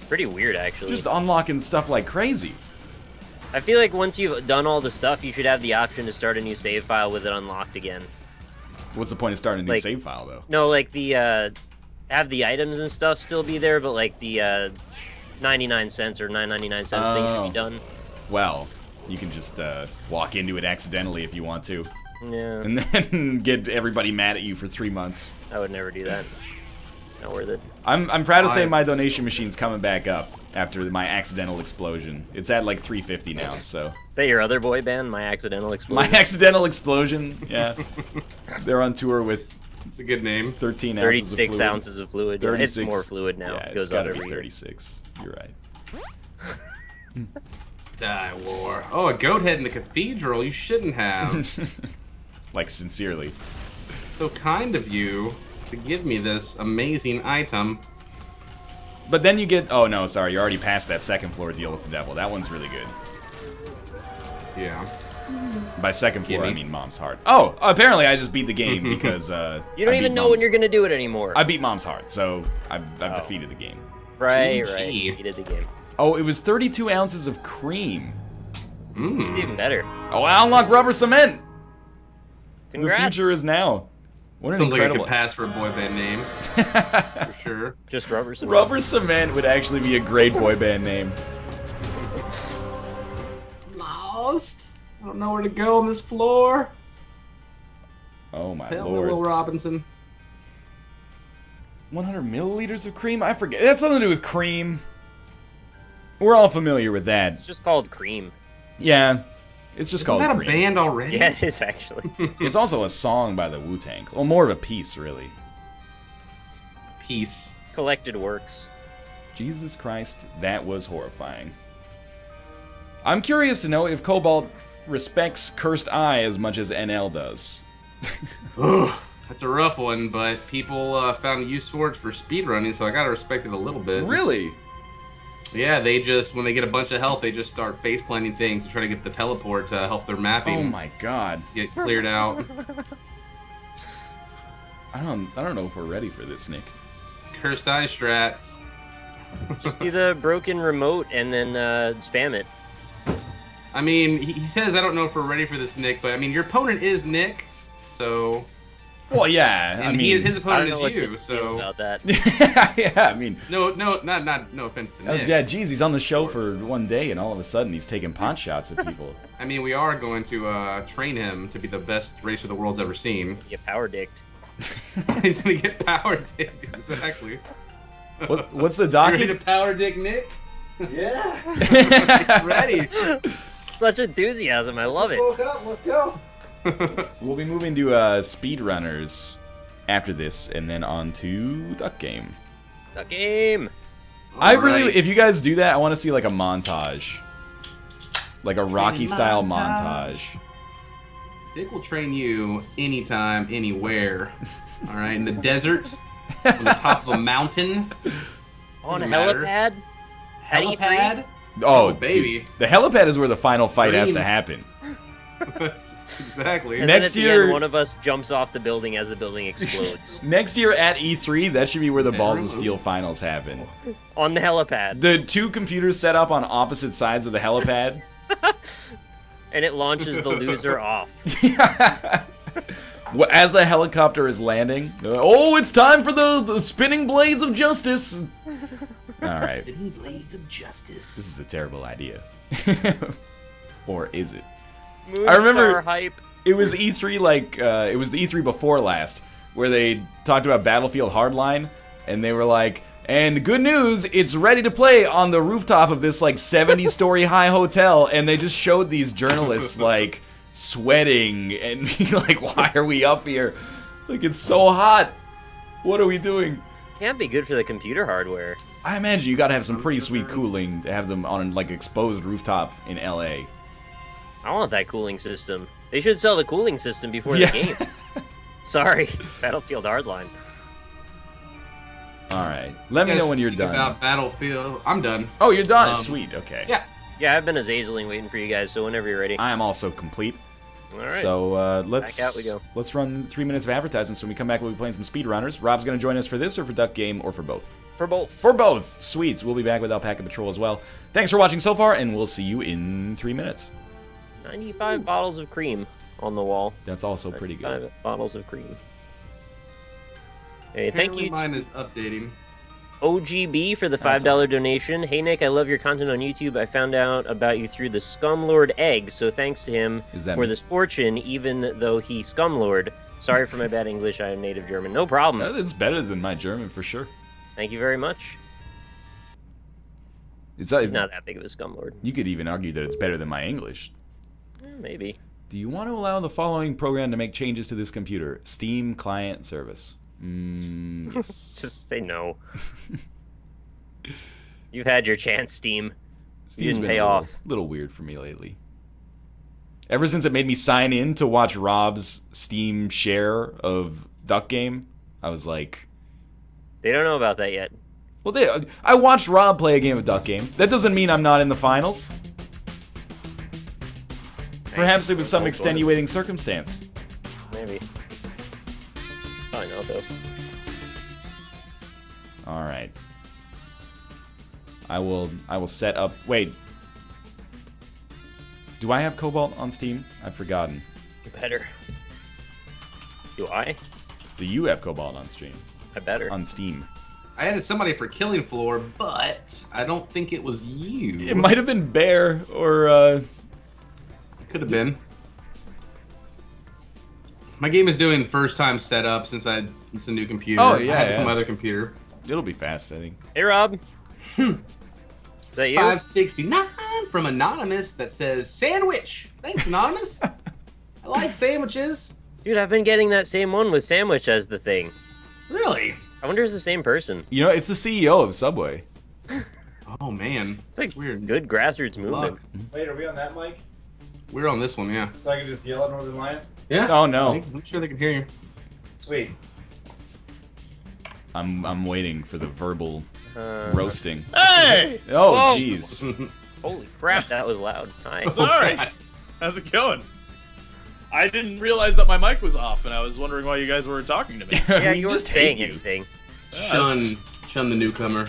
C: Pretty weird, actually.
A: Just unlocking stuff like crazy.
C: I feel like once you've done all the stuff, you should have the option to start a new save file with it unlocked again.
A: What's the point of starting a new save file, though?
C: No, like the, have the items and stuff still be there, but like the, 99 cents or 9.99 cents thing should be done.
A: Well, you can just, walk into it accidentally if you want to.
C: Yeah.
A: And then get everybody mad at you for 3 months.
C: I would never do that. Not worth it.
A: I'm proud to say my donation machine's coming back up after my accidental explosion. It's at like 350 now, so.
C: Is that your other boy band, My Accidental Explosion?
A: My Accidental Explosion, yeah. They're on tour with.
B: It's a good name.
A: 13 ounces
C: 36
A: of fluid.
C: ounces of fluid.
A: 36.
C: It's more fluid now.
A: Yeah,
C: it goes
A: it's gotta
C: up
A: be
C: every
A: 36. You're right.
B: Die war. Oh, a goat head in the cathedral. You shouldn't have.
A: Like, sincerely.
B: So kind of you to give me this amazing item.
A: But then you get... Oh, no, sorry. You're already past that second floor deal with the devil. That one's really good.
B: Yeah.
A: By second floor, I
B: Gimme.
A: mean Mom's Heart. Oh, apparently I just beat the game because
C: You don't even know when you're gonna do it anymore.
A: I beat Mom's Heart, so I've defeated the game.
C: Right,
B: GG.
C: right. You did the game.
A: Oh, it was 32 ounces of cream.
C: It's even better.
A: Oh, I unlocked rubber cement.
C: Congrats.
A: The future is now. What an
B: Sounds like I
A: incredible...
B: could pass for a boy band name. For sure.
C: Just rubber cement.
A: Rubber cement would actually be a great boy band name.
B: Lost. I don't know where to go on this floor.
A: Oh my
B: Tell me, Will
A: lord.
B: Robinson.
A: 100 milliliters of cream? I forget. It had something to do with cream. We're all familiar with that.
C: It's just called Cream.
A: Yeah. It's just
B: Isn't
A: called
B: that a
A: cream.
B: band already?
C: Yeah, it is actually.
A: It's also a song by the Wu-Tang. Well, more of a piece, really.
B: Peace.
C: Collected works.
A: Jesus Christ, that was horrifying. I'm curious to know if Cobalt respects Cursed Eye as much as NL does.
B: Ugh, that's a rough one, but people found a use for it for speedrunning, so I gotta respect it a little bit.
A: Really?
B: Yeah, they just, when they get a bunch of health, they just start face planting things to try to get the teleport to help their mapping
A: Oh my god.
B: get cleared out.
A: I don't know if we're ready for this, Nick.
B: Cursed Eye strats.
C: Just do the broken remote and then spam it.
B: I mean, he says, I don't know if we're ready for this, Nick, but I mean, your opponent is Nick, so...
A: Well, yeah,
B: And
A: I mean...
B: his
C: I don't
B: opponent
C: know
B: is
C: what
B: you,
C: to feel
B: so...
C: about that.
A: yeah, I mean...
B: No offense to Nick.
A: Yeah, geez, he's on the show for one day, and all of a sudden he's taking pot shots at people.
B: I mean, we are going to train him to be the best racer the world's ever seen.
C: Get power dicked.
B: He's gonna get power dicked, exactly.
A: What's the
B: You ready
A: docket?
B: to power dick Nick?
D: Yeah.
B: Ready.
C: Such enthusiasm, I love it.
D: Woke up. Let's go.
A: We'll be moving to SpeedRunners after this, and then on to Duck Game.
C: The game.
A: I really,
B: Alright.
A: if you guys do that, I want to see like a montage. Like a Rocky-style montage.
B: Dick will train you anytime, anywhere. All right, in the desert, on the top of a mountain.
C: On a
B: Doesn't matter.
C: helipad? At E3?
B: Helipad.
A: Oh,
B: baby.
A: dude, the helipad is where the final fight has to
B: Green.
A: happen.
B: That's exactly.
C: And
A: Next
C: then at the
A: year-
C: end, one of us jumps off the building as the building explodes.
A: Next year at E3, that should be where the Balls of
B: Ooh.
A: Steel finals happen.
C: On the helipad.
A: The two computers set up on opposite sides of the helipad.
C: And it launches the loser off.
A: As a helicopter is landing, oh, it's time for the spinning blades of justice. All right,
B: Spinning blades of justice.
A: this is a terrible idea. Or is it?
C: Moonstar
A: I remember-
C: hype.
A: It was E3 like, it was the E3 before last, where they talked about Battlefield Hardline, and they were like, and good news, it's ready to play on the rooftop of this like 70-story high hotel, and they just showed these journalists like sweating and being like, why are we up here? Like, it's so hot. What are we doing?
C: Can't be good for the computer hardware.
A: I imagine you gotta have some pretty sweet cooling to have them on like exposed rooftop in LA.
C: I want that cooling system. They should sell the cooling system before
A: Yeah.
C: the game. Sorry, Battlefield Hardline.
A: Alright, let me
B: You guys
A: know when you're
B: think
A: done.
B: About Battlefield. I'm done.
A: Oh, you're done?
B: Um,
A: Sweet, okay.
B: Yeah.
C: Yeah, I've been azazeling waiting for you guys, so whenever you're ready.
A: I am also complete.
C: Alright.
A: So let's
C: Back out we go.
A: Let's run 3 minutes of advertisements. When we come back, we'll be playing some speedrunners. Rob's going to join us for this, or for Duck Game, or for both.
C: For both.
A: For both. Sweet. We'll be back with Alpaca Patrol as well. Thanks for watching so far, and we'll see you in 3 minutes.
C: 95 bottles of cream on the wall.
A: That's also pretty good.
C: 95 bottles of cream. Hey, thank
B: Apparently
C: you
B: Mine
C: to
B: is updating.
C: OGB for the $5 donation. Hey Nick, I love your content on YouTube. I found out about you through the Scumlord egg, so thanks to him
A: Is that
C: for
A: me?
C: this fortune, even though he Scumlord. Sorry for my bad English, I am native German. No problem.
A: It's better than my German, for sure.
C: Thank you very much.
A: It's
C: He's not that big of a Scumlord.
A: You could even argue that it's better than my English.
C: Maybe.
A: Do you want to allow the following program to make changes to this computer? Steam client service. Yes.
C: Just say no. You've had your chance, Steam.
A: Steam's
C: didn't
A: been
C: pay
A: a little,
C: off.
A: little weird for me lately. Ever since it made me sign in to watch Rob's Steam share of Duck Game, I was like,
C: They don't know about that yet.
A: well, I watched Rob play a game of Duck Game. That doesn't mean I'm not in the finals. Perhaps it was some extenuating circumstance.
C: Maybe. Probably not, though.
A: Alright. I will set up... Wait. Do I have Cobalt on Steam? I've forgotten.
C: You better. Do I?
A: Do you have Cobalt on Steam?
C: I better.
A: On Steam.
B: I added somebody for Killing Floor, but I don't think it was you.
A: It might have been Bear, or,
B: Could have been. My game is doing first time setup since it's a new computer.
A: Oh, yeah,
B: I had
A: yeah.
B: some other computer.
A: It'll be fast, I think.
C: Hey, Rob. Is that you?
B: 569 from Anonymous that says, Sandwich! Thanks, Anonymous. I like sandwiches.
C: Dude, I've been getting that same one with sandwich as the thing.
B: Really?
C: I wonder if it's the same person.
A: You know, it's the CEO of Subway.
B: Oh, man.
C: It's like
B: Weird.
C: good grassroots movement.
D: Wait, are we on that mic?
B: We're on this one, yeah.
D: So I can just yell at Northern Lion?
B: Yeah?
A: Oh, no.
B: I'm sure they can hear you.
D: Sweet.
A: I'm waiting for the verbal
C: Uh,
A: roasting.
E: Hey!
A: Oh,
E: Whoa.
A: jeez.
C: Holy crap, that was loud. Hi.
E: Sorry. How's it going? I didn't realize that my mic was off, and I was wondering why you guys weren't talking to me.
C: Yeah,
A: We
C: you weren't
A: just hate
C: saying
A: you.
C: anything.
B: Shun the newcomer.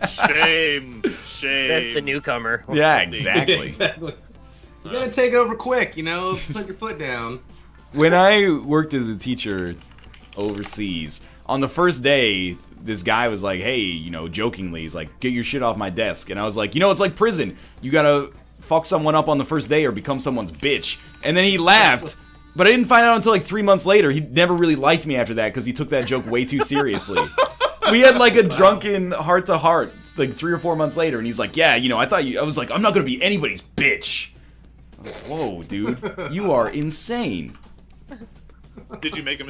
E: Shame. Shame.
C: That's the newcomer.
A: Yeah, exactly.
B: Exactly. You gotta take over quick, you know? Put your foot down.
A: When I worked as a teacher overseas, on the first day, this guy was like, hey, you know, jokingly, he's like, get your shit off my desk. And I was like, you know, it's like prison. You gotta fuck someone up on the first day or become someone's bitch. And then he laughed, but I didn't find out until like 3 months later. He never really liked me after that because he took that joke way too seriously. We had like a drunken heart-to-heart like 3 or 4 months later, and he's like, yeah, you know, I was like, I'm not gonna be anybody's bitch. Whoa, dude, you are insane.
E: Did you make him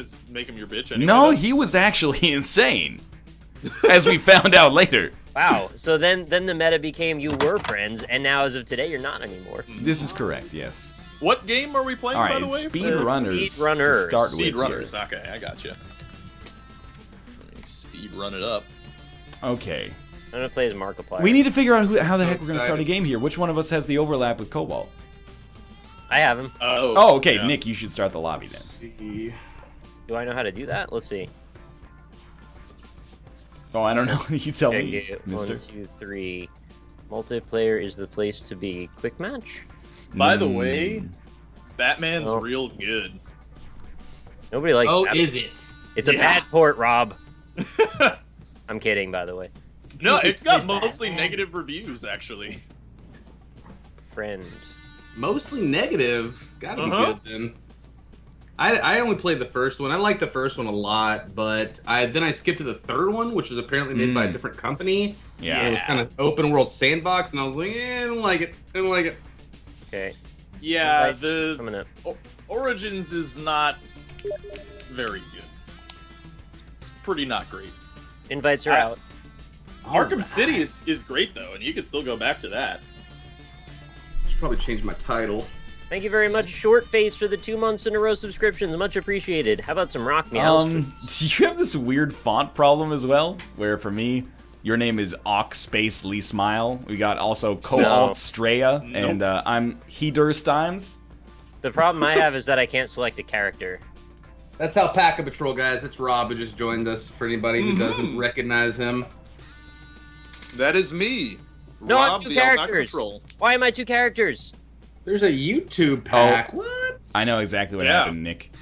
E: your bitch anyway?
A: No,
E: though?
A: he was actually insane, as we found out later.
C: Wow. So then the meta became you were friends, and now as of today, you're not anymore.
A: This is correct, yes.
E: What game are we playing,
A: All
E: by
A: right,
E: the way?
A: SpeedRunners.
C: SpeedRunners.
A: To start with here.
E: SpeedRunners. Okay, I gotcha. Speed run it up.
A: Okay.
C: I'm gonna play as Markiplier.
A: We need to figure out how the
B: So
A: heck we're going to start a
B: excited.
A: game here. Which one of us has the overlap with Cobalt?
C: I have him.
A: Oh, okay,
E: yeah.
A: Nick, you should start the lobby
B: Let's
A: then.
B: see.
C: Do I know how to do that? Let's see.
A: Oh, I don't know. You tell
C: Check
A: me,
C: it.
A: mister.
C: 1, 2, 3. Multiplayer is the place to be. Quick match?
E: By the way,
A: Mm.
E: Batman's
C: Oh.
E: real good.
C: Nobody likes
B: Oh,
C: that.
B: is it?
C: It's a
E: Yeah.
C: bad port, Rob. I'm kidding, by the way.
E: No, it's got mostly negative reviews, actually.
C: Friend.
B: Mostly negative. Gotta
E: Uh-huh.
B: be good then. I only played the first one. I liked the first one a lot, but then I skipped to the third one, which was apparently made by a different company.
A: Yeah.
B: And it was kind of open world sandbox, and I was like, I don't like it. I don't like it.
C: Okay.
E: Yeah,
C: Invites
E: the
C: coming up.
E: Origins is not very good. It's pretty not great.
C: Invites are
E: I-
C: out.
E: Arkham City is great though, and you can still go back to that.
B: Should probably change my title.
C: Thank you very much, Short Face, for the 2 months in a row subscriptions. Much appreciated. How about some Rock Me House?
A: Do you have this weird font problem as well? Where for me, your name is Ock Space Lee Smile. We got also Coalt Straya, and I'm Hedurstimes.
C: The problem I have is that I can't select a character.
B: That's Alpaca Patrol, guys. That's Rob who just joined us. For anybody who doesn't recognize him.
E: That is me.
C: No, I'm
E: Rob,
C: 2
E: the Alpaca
C: characters.
E: Patrol.
C: Why am I 2 characters?
B: There's a YouTube pack. What?
A: I know exactly what
E: Yeah.
A: happened, Nick.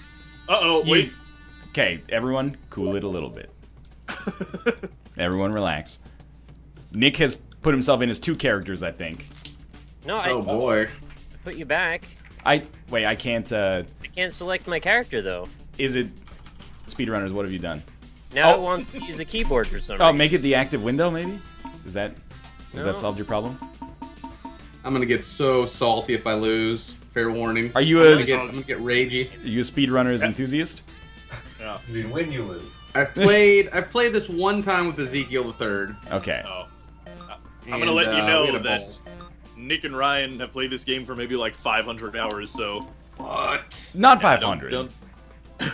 E: Uh-oh, wait.
A: Okay, everyone, cool it a little bit. Everyone relax. Nick has put himself in as 2 characters, I think.
C: No,
B: Oh boy.
C: I put you back.
A: Wait, I can't,
C: I can't select my character, though.
A: is it... SpeedRunners, what have you done?
C: Now
A: Oh.
C: it wants to use a keyboard for some
A: Oh,
C: reason.
A: make it the active window, maybe? Has
C: No.
A: that solved your problem?
B: I'm gonna get so salty if I lose. Fair warning.
A: Are you
B: I'm
A: a,
B: gonna get ragey.
A: are you a SpeedRunners enthusiast?
E: Yeah.
D: I mean, win, you lose.
B: I played this one time with Ezekiel the Third.
A: Okay.
E: Oh. I'm gonna let you
B: we
E: know
B: had a
E: that
B: ball.
E: Nick and Ryan have played this game for maybe like 500 hours, so...
B: What?
A: Not
E: Yeah,
A: 500.
E: don't-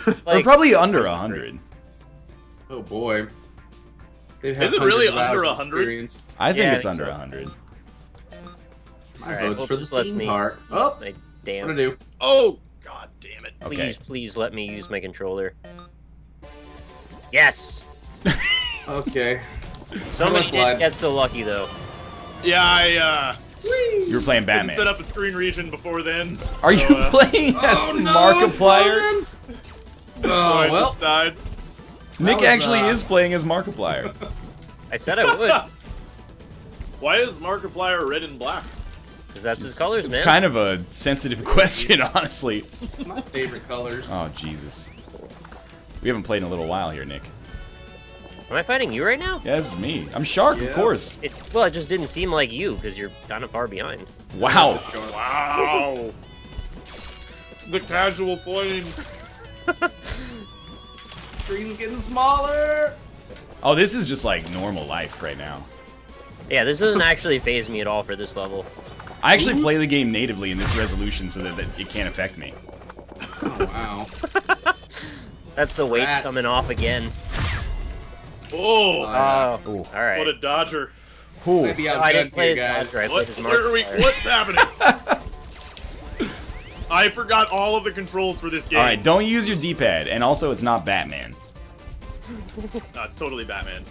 A: Or
C: Like,
A: probably under 100.
B: Oh boy. They've
E: Is it really
B: hundreds of
E: under
B: hours of
E: 100?
B: experience.
A: I think
C: Yeah, I
A: it's
C: think
A: under
C: so.
A: 100.
B: My
C: Alright,
B: vote's
C: well,
B: for the
C: just let
B: Steam
C: me
B: part. Oh,
C: my Damn.
B: What to do?
E: Oh, god damn it.
C: Please,
A: Okay.
C: please let me use my controller. Yes!
B: Okay.
C: Somebody
B: slide.
C: didn't get so lucky, though.
E: Yeah, I
A: You were playing
E: didn't
A: Batman.
E: set up a screen region before then.
A: Are
E: so,
A: you playing as Markiplier?
E: So I
B: well.
E: just died.
A: Nick
B: was,
A: actually is playing as Markiplier.
C: I said I would.
E: Why is Markiplier red and black?
C: Because that's his colors,
A: It's
C: man.
A: kind of a sensitive question, honestly.
B: My favorite colors.
A: Oh, Jesus. We haven't played in a little while here, Nick.
C: Am I fighting you right now?
A: Yeah, this is me. I'm Shark, of
B: Yeah.
A: course.
C: Well, it just didn't seem like you, because you're kind of far behind.
A: Wow.
E: Wow. The casual flame.
B: Screen's getting smaller.
A: Oh, this is just like normal life right now.
C: Yeah, this doesn't actually phase me at all for this level.
A: I actually play the game natively in this resolution so that it can't affect me.
B: Oh, wow.
C: That's the weights
B: Rats.
C: coming off again.
E: Oh,
B: yeah.
C: Oh,
A: Ooh.
C: alright.
E: what a dodger.
A: Cool.
B: Might be
C: No, I didn't
B: outgunned
C: play
B: here,
C: as
B: guys.
C: Dodger, I
E: What?
C: played as
E: Where are we?
C: Markiplier.
E: What's happening? I forgot all of the controls for this game.
A: Alright, don't use your D-pad, and also it's not Batman.
E: No, it's totally Batman.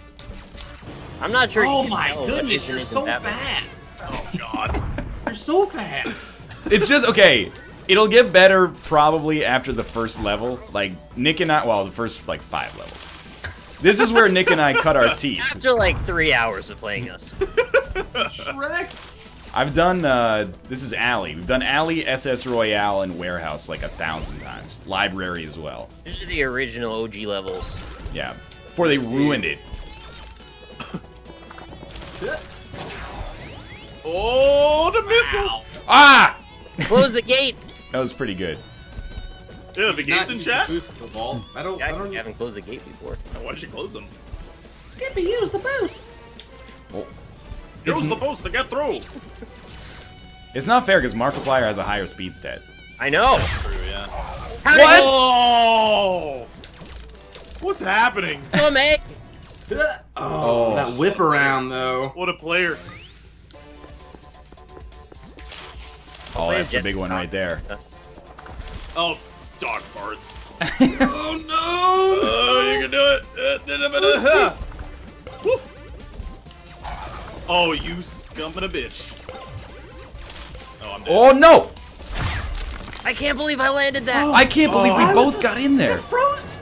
C: I'm not sure you
B: Oh
C: can
B: my
C: tell what
B: goodness,
C: is and
B: you're
C: isn't
B: so
C: Batman.
B: fast.
E: Oh god.
B: You're so fast.
A: It's just, okay, it'll get better probably after the first level. Like, Nick and I, well, the first, like, 5 levels. This is where Nick and I cut our teeth.
C: After like 3 hours of playing us.
B: Shrek.
A: I've done, this is Alley. We've done Alley, SS Royale, and Warehouse like 1,000 times. Library as well.
C: These are the original OG levels.
A: Yeah. Before they ruined it.
E: Oh, the missile!
A: Ah!
C: Close the gate!
A: That was pretty good.
E: Yeah, the gates in chat?
B: Boost the vault. I don't.
C: Yeah, I haven't closed the gate before.
E: Why don't you close them?
B: Skippy, use the boost.
A: Oh.
E: Use the post to get through!
A: It's not fair because Markiplier has a higher speed stat.
C: I know!
E: True, yeah.
C: How did
A: What?
E: Oh! What's happening?
C: Scum egg!
B: Oh, that whip around though.
E: What a player.
A: Oh, that's the big one right there.
E: Oh, dog farts.
B: Oh no!
E: Oh, you can do it! Woo. Oh, you scum of a bitch. Oh, I'm dead.
A: Oh, no!
C: I can't believe I landed that!
A: I can't believe we
B: I
A: both
B: was-
A: got in there.
B: Froze.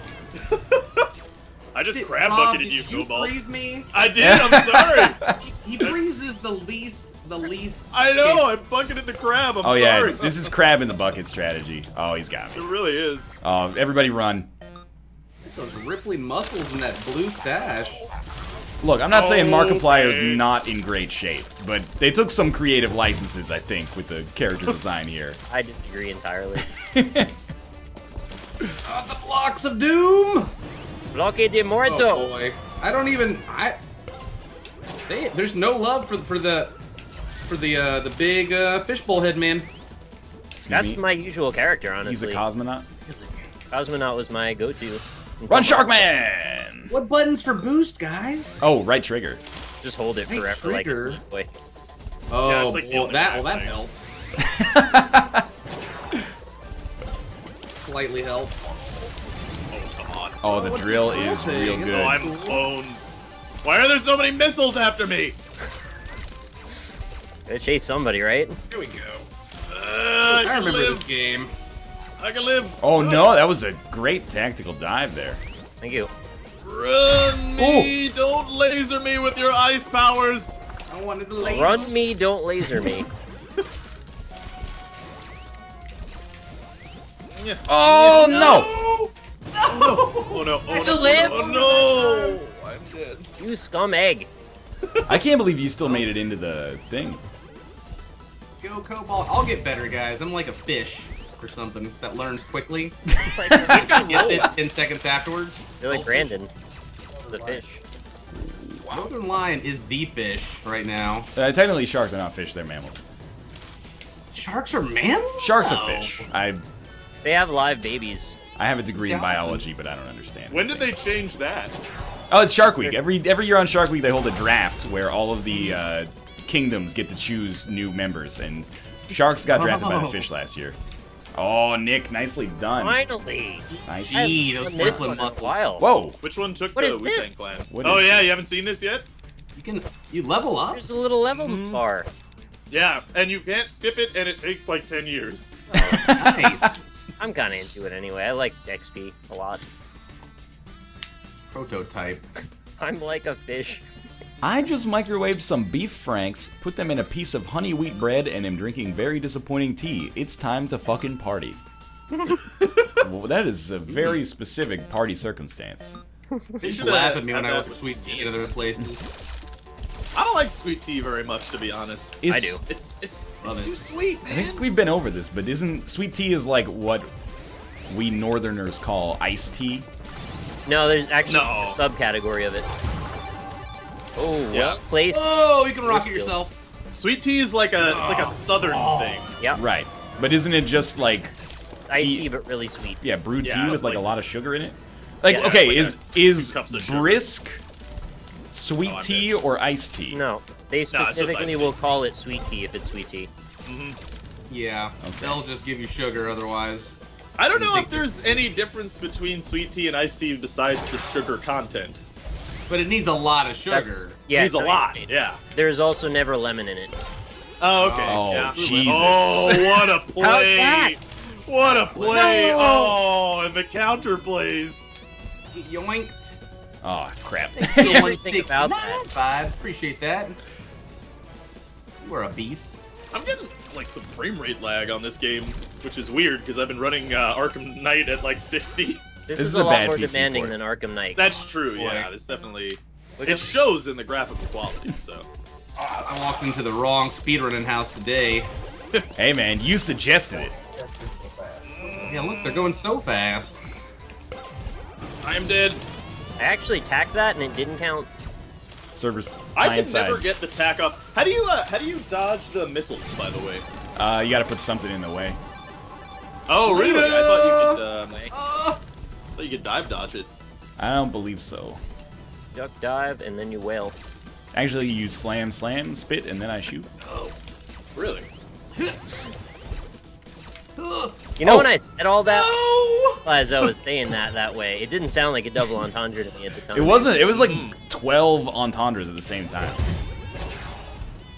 E: I just crab
B: Rob,
E: bucketed you,
B: did you
E: Snowball.
B: freeze me?
E: I did, I'm sorry.
B: He freezes the least.
E: I know, I bucketed the crab, I'm
A: Oh,
E: sorry.
A: yeah, this is crab in the bucket strategy. Oh, he's got
E: It
A: me.
E: really is.
A: Oh, everybody run.
B: Those Ripley muscles in that blue stash.
A: Look, I'm not saying Markiplier's
E: Okay.
A: not in great shape, but they took some creative licenses, I think, with the character design here.
C: I disagree entirely.
B: The blocks of doom.
C: Bloque de
B: Oh
C: Muerto!
B: boy, I don't even. There's no love for the big fishbowl head man.
A: Excuse
C: That's
A: me.
C: my usual character,
A: He's a
C: honestly.
A: cosmonaut.
C: Cosmonaut was my go-to.
A: Run, Sharkman!
B: What buttons for boost, guys?
A: Oh, right trigger.
C: Just hold it
B: Hey,
C: forever like
B: trigger.
C: it's boy.
B: Oh,
E: Yeah, it's like the
B: well,
E: other
B: that
E: guy thing.
B: helps. Slightly helps.
E: Oh, come on.
A: Oh, the
B: what's
A: drill
B: the
A: is
B: thing?
A: real
B: Oh,
E: Oh,
A: good.
E: I'm owned. Why are there so many missiles after me?
C: Gotta chase somebody, right?
E: Here we go.
B: I
E: can
B: remember
E: live.
B: this game.
E: I can live.
A: Oh, no, that was a great tactical dive there.
C: Thank you.
E: Run me! Don't laser me with your ice powers.
B: I wanted to laser.
C: Run me, don't laser me.
E: Yeah.
A: Oh, no!
E: Oh no! Oh
C: You
E: no!
C: live?
E: Oh no! I'm dead.
C: You scum egg.
A: I can't believe you still made it into the thing.
B: Go Cobalt. I'll get better, guys. I'm like a fish or something that learns quickly.
C: Like,
B: Gets it 10 seconds afterwards.
C: you're like Brandon, the fish.
B: Northern Lion is the fish right now.
A: Technically, sharks are not fish, they're mammals.
B: Sharks are mammals?
A: Sharks
B: No.
A: are fish. I
C: They have live babies.
A: have a degree in
B: Dolphin.
A: biology, but I don't understand.
E: When did they change that?
A: Oh, it's Shark Week. Every year on Shark Week, they hold a draft where all of the kingdoms get to choose new members, and Sharks got drafted by the fish last year. Oh, Nick, nicely done.
C: Finally.
A: Nice.
B: Gee, those
C: This
B: bristling
C: one in a
B: muscles.
C: while.
A: Whoa.
E: Which one took
C: What
E: the
C: is
E: Wu-Tang
C: this?
E: Clan?
A: What
E: Oh
A: is
E: yeah,
A: this?
E: you haven't seen this yet?
B: You level up?
C: There's a little level bar.
E: Yeah, and you can't skip it, and it takes like 10 years.
B: Nice.
C: I'm kind of into it anyway. I like XP a lot.
B: Prototype.
C: I'm like a fish.
A: I just microwaved some beef franks, put them in a piece of honey wheat bread, and am drinking very disappointing tea. It's time to fucking party. Well, that is a very specific party circumstance.
B: They used to
E: should've
B: laugh
E: had
B: at me when I
E: that
B: went for
E: with
B: sweet tea in
E: Guinness.
B: other places.
E: I don't like sweet tea very much, to be honest.
A: Is-
C: I do.
E: It's
B: Love it.
E: too sweet,
A: I
E: man.
A: think we've been over this, but isn't sweet tea is like what we Northerners call iced tea?
C: No, there's actually
E: No.
C: a subcategory of it. Oh,
E: Yeah.
C: well placed.
B: Oh, you can rocket
C: Field.
B: yourself.
E: Sweet tea is like a southern thing.
C: Yep.
A: Right. But isn't it just like
C: Icy, but really sweet.
A: yeah, brewed
E: Yeah,
A: tea with
E: it's
A: like a
E: like-
A: lot of sugar in it? Like
C: Yeah,
A: okay,
E: like
A: is
E: 2 cups of sugar.
A: brisk sweet
E: I'm
A: tea
E: dead.
A: or iced tea?
C: No, they
E: just
C: specifically
E: iced
C: will call it sweet tea if it's sweet tea.
B: Yeah, they'll just give you sugar otherwise.
E: I don't know
B: think
E: if there's any difference between sweet tea and iced tea besides the sugar content.
B: But it needs a lot of sugar.
C: That's yeah.
E: Needs a
C: it's
E: lot.
C: not-
E: Yeah.
C: There's also never lemon in it.
E: Oh, okay.
A: Oh,
E: yeah.
A: Jesus.
E: Oh, what a play!
C: that?
E: What a play!
C: No!
E: Oh, and the counter plays.
B: Yoinked.
A: Oh crap.
C: Everything about that.
B: Vibes. Appreciate that. You are a beast.
E: I'm getting like some frame rate lag on this game, which is weird because I've been running Arkham Knight at like 60.
C: This
A: is
C: is
A: a
C: a lot
A: bad
C: more
A: PC
C: demanding
A: port.
C: than Arkham Knight.
E: That's true.
B: Boy.
E: Yeah, this definitely
C: Look
E: it
C: at-
E: shows in the graphical quality. So
B: I walked into the wrong speedrunning house today.
A: Hey man, you suggested it.
B: Yeah, look, they're going so fast.
E: I am dead.
C: I actually tacked that and it didn't count.
A: Servers
E: I
A: client
E: can
A: side.
E: never get the tack up. How do you dodge the missiles? By the way.
A: You gotta put something in the way.
E: Oh really? I thought you could dive dodge it.
A: I don't believe so.
C: Duck dive and then you wail.
A: Actually, you slam, spit, and then I shoot.
E: Really?
C: You know
A: Oh.
C: when I said all that?
B: Oh!
C: As I was saying that way, it didn't sound like a double entendre to me at the time.
A: It wasn't. It was like 12 entendres at the same time.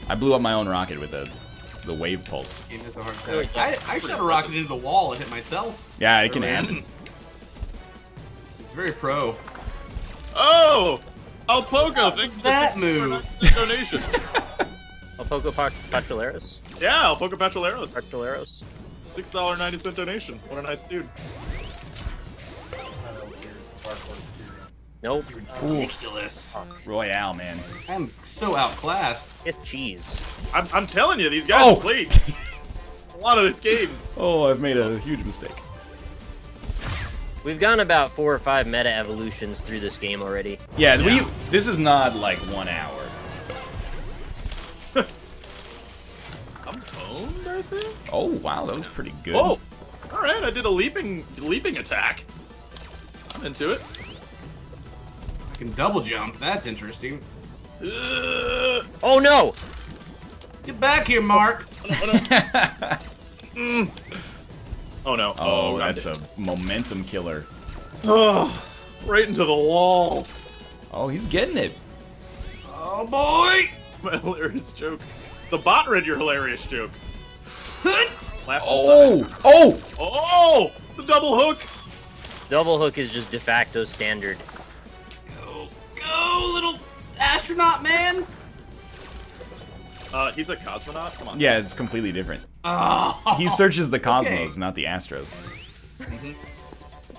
A: I blew up my own rocket with the wave pulse.
B: Game is a hard attack. I shot a rocket into the wall and hit myself.
A: Yeah, it can
B: Earlier.
A: happen.
B: It's very pro.
E: Oh! Alpoco, thanks for the
B: that
E: 6
B: move?
E: donation.
C: Alpoco Patrulleros?
E: Yeah, Alpoco Patrulleros.
C: Patrulleros?
E: $6.90 donation. What a nice dude.
C: Nope.
B: Ridiculous.
A: Royale, man.
B: I'm so outclassed.
C: It's cheese.
E: I'm telling you, these guys
A: Oh!
E: played a lot of this game.
A: Oh, I've made a huge mistake.
C: We've gone about 4 or 5 meta evolutions through this game already.
A: Yeah,
E: Yeah.
A: this is not like 1 hour.
E: I'm owned, I think.
A: Oh, wow, that was pretty good.
E: Oh! Alright, I did a leaping attack. I'm into it.
B: I can double jump. That's interesting.
C: Oh no!
B: Get back here, Mark.
E: Oh no.
A: Oh,
E: I'm
A: that's
E: dead.
A: a momentum killer.
E: Oh, right into the wall.
A: Oh, he's getting it.
B: Oh boy.
E: My hilarious joke. The bot read your hilarious joke. Laugh
A: Oh!
E: inside.
A: Oh!
E: Oh! The double hook!
C: Double hook is just de facto standard.
B: Go, little astronaut man.
E: He's a cosmonaut? Come on.
A: Yeah, it's completely different.
B: Oh.
A: He searches the cosmos,
B: Okay.
A: not the Astros.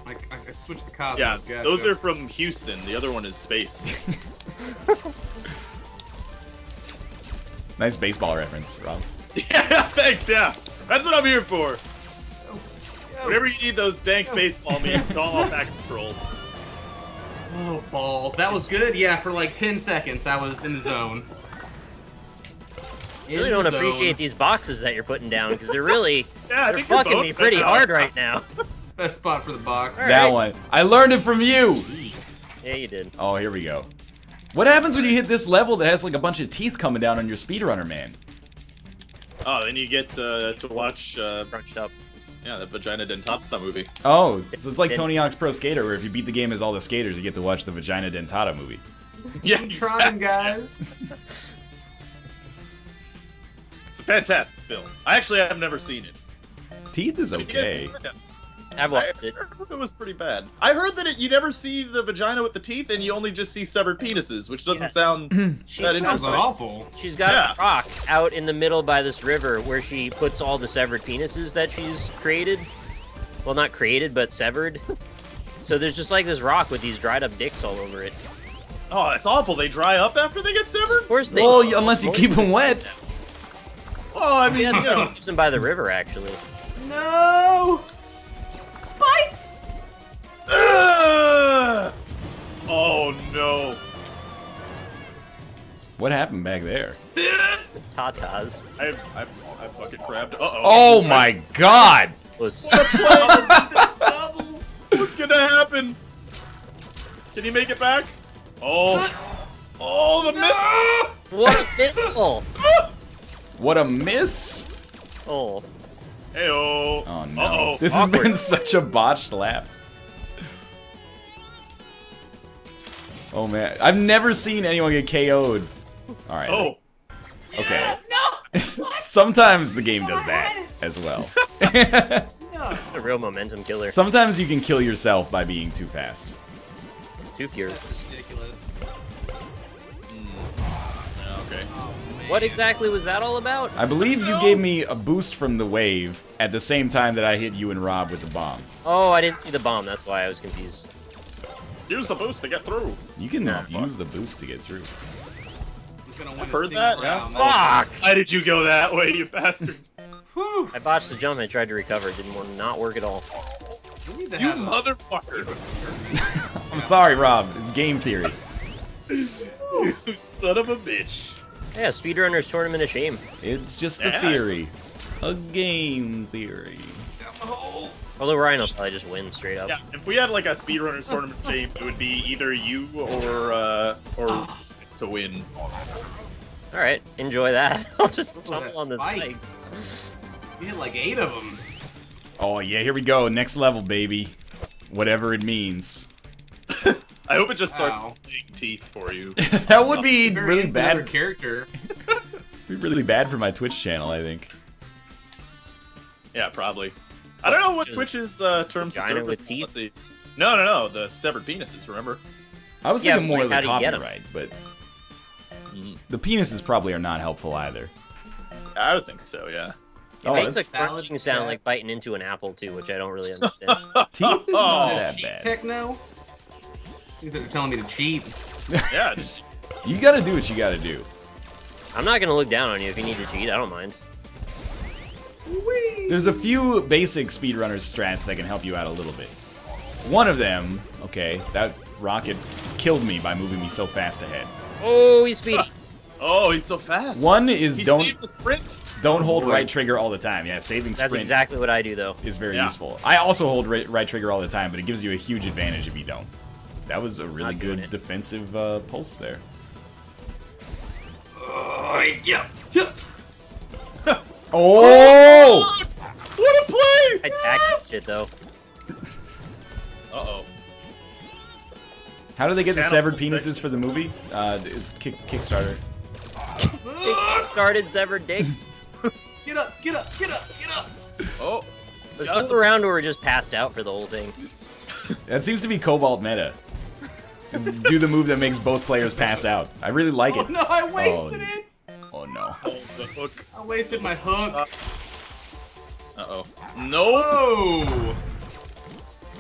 B: I switched the cosmos.
E: Yeah,
B: Gotcha.
E: those are from Houston. The other one is space.
A: Nice baseball reference, Rob.
E: Yeah, thanks, yeah. That's what I'm here for. Whenever you need those dank baseball memes, call off Pack Patrol.
B: Oh, balls. That was good. Yeah, for like 10 seconds, I was in the zone.
C: I really don't appreciate these boxes that you're putting down because they're really
E: Yeah, I
C: they're
E: think you're
C: fucking
E: both
C: me pretty
E: good.
C: hard right now.
B: Best spot for the box.
C: All
A: That
C: right.
A: one. I learned it from you!
C: Yeah, you did.
A: Oh, here we go. What happens when you hit this level that has like a bunch of teeth coming down on your speedrunner, man?
E: Oh, then you get to watch,
C: Crunched up.
E: yeah, the Vagina Dentata movie.
A: Oh, so it's like Tony Hawk's Pro Skater, where if you beat the game as all the skaters, you get to watch the Vagina Dentata movie.
E: Yeah,
B: I'm trying, guys.
E: It's a fantastic film. I actually have never seen it.
A: Teeth is okay.
C: I've watched it.
E: I heard it was pretty bad. I heard that you never see the vagina with the teeth, and you only just see severed penises, which doesn't sound that
C: She's
E: interesting.
B: awful.
C: She's got
E: Yeah.
C: a rock out in the middle by this river where she puts all the severed penises that she's created. Well, not created, but severed. So there's just like this rock with these dried up dicks all over it.
E: Oh, that's awful. They dry up after they get severed?
C: Of course they.
A: Well, unless you keep them wet.
E: Oh, I mean,
C: Yeah,
E: you know.
C: keeps them by the river actually.
B: No! Spikes!
E: Oh, no.
A: What happened back there?
C: Tatas
E: I fucking crabbed. Uh-oh.
A: Oh my god!
C: was
E: What's gonna happen? Can he make it back? Oh. Oh, the miss!
C: what a missile!
A: What a miss!
C: Oh,
E: Heyo.
A: Oh no.
E: Uh-oh.
A: This has
C: Awkward.
A: been such a botched lap. Oh man. I've never seen anyone get KO'd. Alright.
E: Oh.
A: Okay.
B: No!
A: Sometimes the game does that as well.
C: a real momentum killer.
A: Sometimes you can kill yourself by being too fast.
C: Too furious.
B: Ridiculous.
E: Okay.
B: Oh, man.
C: What exactly was that all about?
A: I believe you gave me a boost from the wave at the same time that I hit you and Rob with the bomb.
C: Oh, I didn't see the bomb. That's why I was confused.
E: Use the boost to get through.
A: You can
C: Nah,
A: use the boost to get through.
B: He's gonna win a
E: heard
B: single
E: that?
B: round.
C: Fuck!
E: Why did you go that way, you bastard?
B: Whew.
C: I botched the jump and I tried to recover. It didn't not work at all.
B: We need to
E: You
B: have a-
E: motherfucker.
A: I'm sorry, Rob. It's game theory.
E: You son of a bitch.
C: Yeah, SpeedRunners Tournament of Shame.
A: It's just a
E: Yeah.
A: theory. A game theory.
C: Although Ryan will probably just win straight up.
E: Yeah, if we had like a speedrunners tournament game, it would be either you or to win.
C: Alright, enjoy that. I'll just
B: Look at
C: jump
B: that
C: on the
B: spike.
C: spikes.
B: We had like 8 of them.
A: Oh yeah, here we go. Next level, baby. Whatever it means.
E: I hope it just starts
B: Ow.
E: playing teeth for you.
A: That would be
B: Very
A: really
B: insular
A: bad.
B: character.
A: Be really bad for my Twitch channel, I think.
E: Yeah, probably. I don't know what
C: Just
E: Twitch's terms of
C: vagina
E: service
C: with teeth?
E: policies. No, the severed penises. Remember?
A: I was
C: Yeah,
A: thinking more
C: but
A: of the
C: how do you get 'em?
A: copyright, but the penises probably are not helpful either.
E: I would think so. Yeah.
C: It
A: Oh,
C: makes a
A: that's-
C: crunching sound
B: chat.
C: like biting into an apple too, which I don't really understand.
A: Teeth is not
E: Oh,
A: that
B: Cheat
A: bad.
B: techno? I think they're telling me to cheat.
E: Yeah. Just
A: You gotta do what you gotta do.
C: I'm not gonna look down on you if you need to cheat. I don't mind.
A: There's a few basic speedrunners strats that can help you out a little bit. One of them, okay, that rocket killed me by moving me so fast ahead.
C: Oh, he's speedy.
E: oh, he's so fast.
A: One is
E: He
A: don't
E: saved the sprint.
A: hold
B: boy.
A: right trigger all the time. Yeah, saving
C: That's
A: sprint
C: exactly what I do, though.
A: is very
E: Yeah.
A: useful. I also hold right trigger all the time, but it gives you a huge advantage if you don't. That was a really
C: Not doing
A: good
C: it.
A: defensive pulse there.
B: Yeah.
A: Oh!
E: What a play!
C: I tagged shit though.
E: Uh-oh.
A: How do they get the
E: Channel
A: severed
E: section.
A: penises for the movie? It's Kickstarter.
C: Started severed dicks.
B: Get up, get up, get up, get up!
E: Oh.
C: There's people around who are just passed out for the whole thing.
A: That seems to be Cobalt meta. Is do the move that makes both players pass out. I really like
B: Oh
A: it.
B: no, I wasted it!
A: Oh no.
E: Oh, the hook.
B: I wasted my hook.
E: Uh-oh. No!
B: Oh!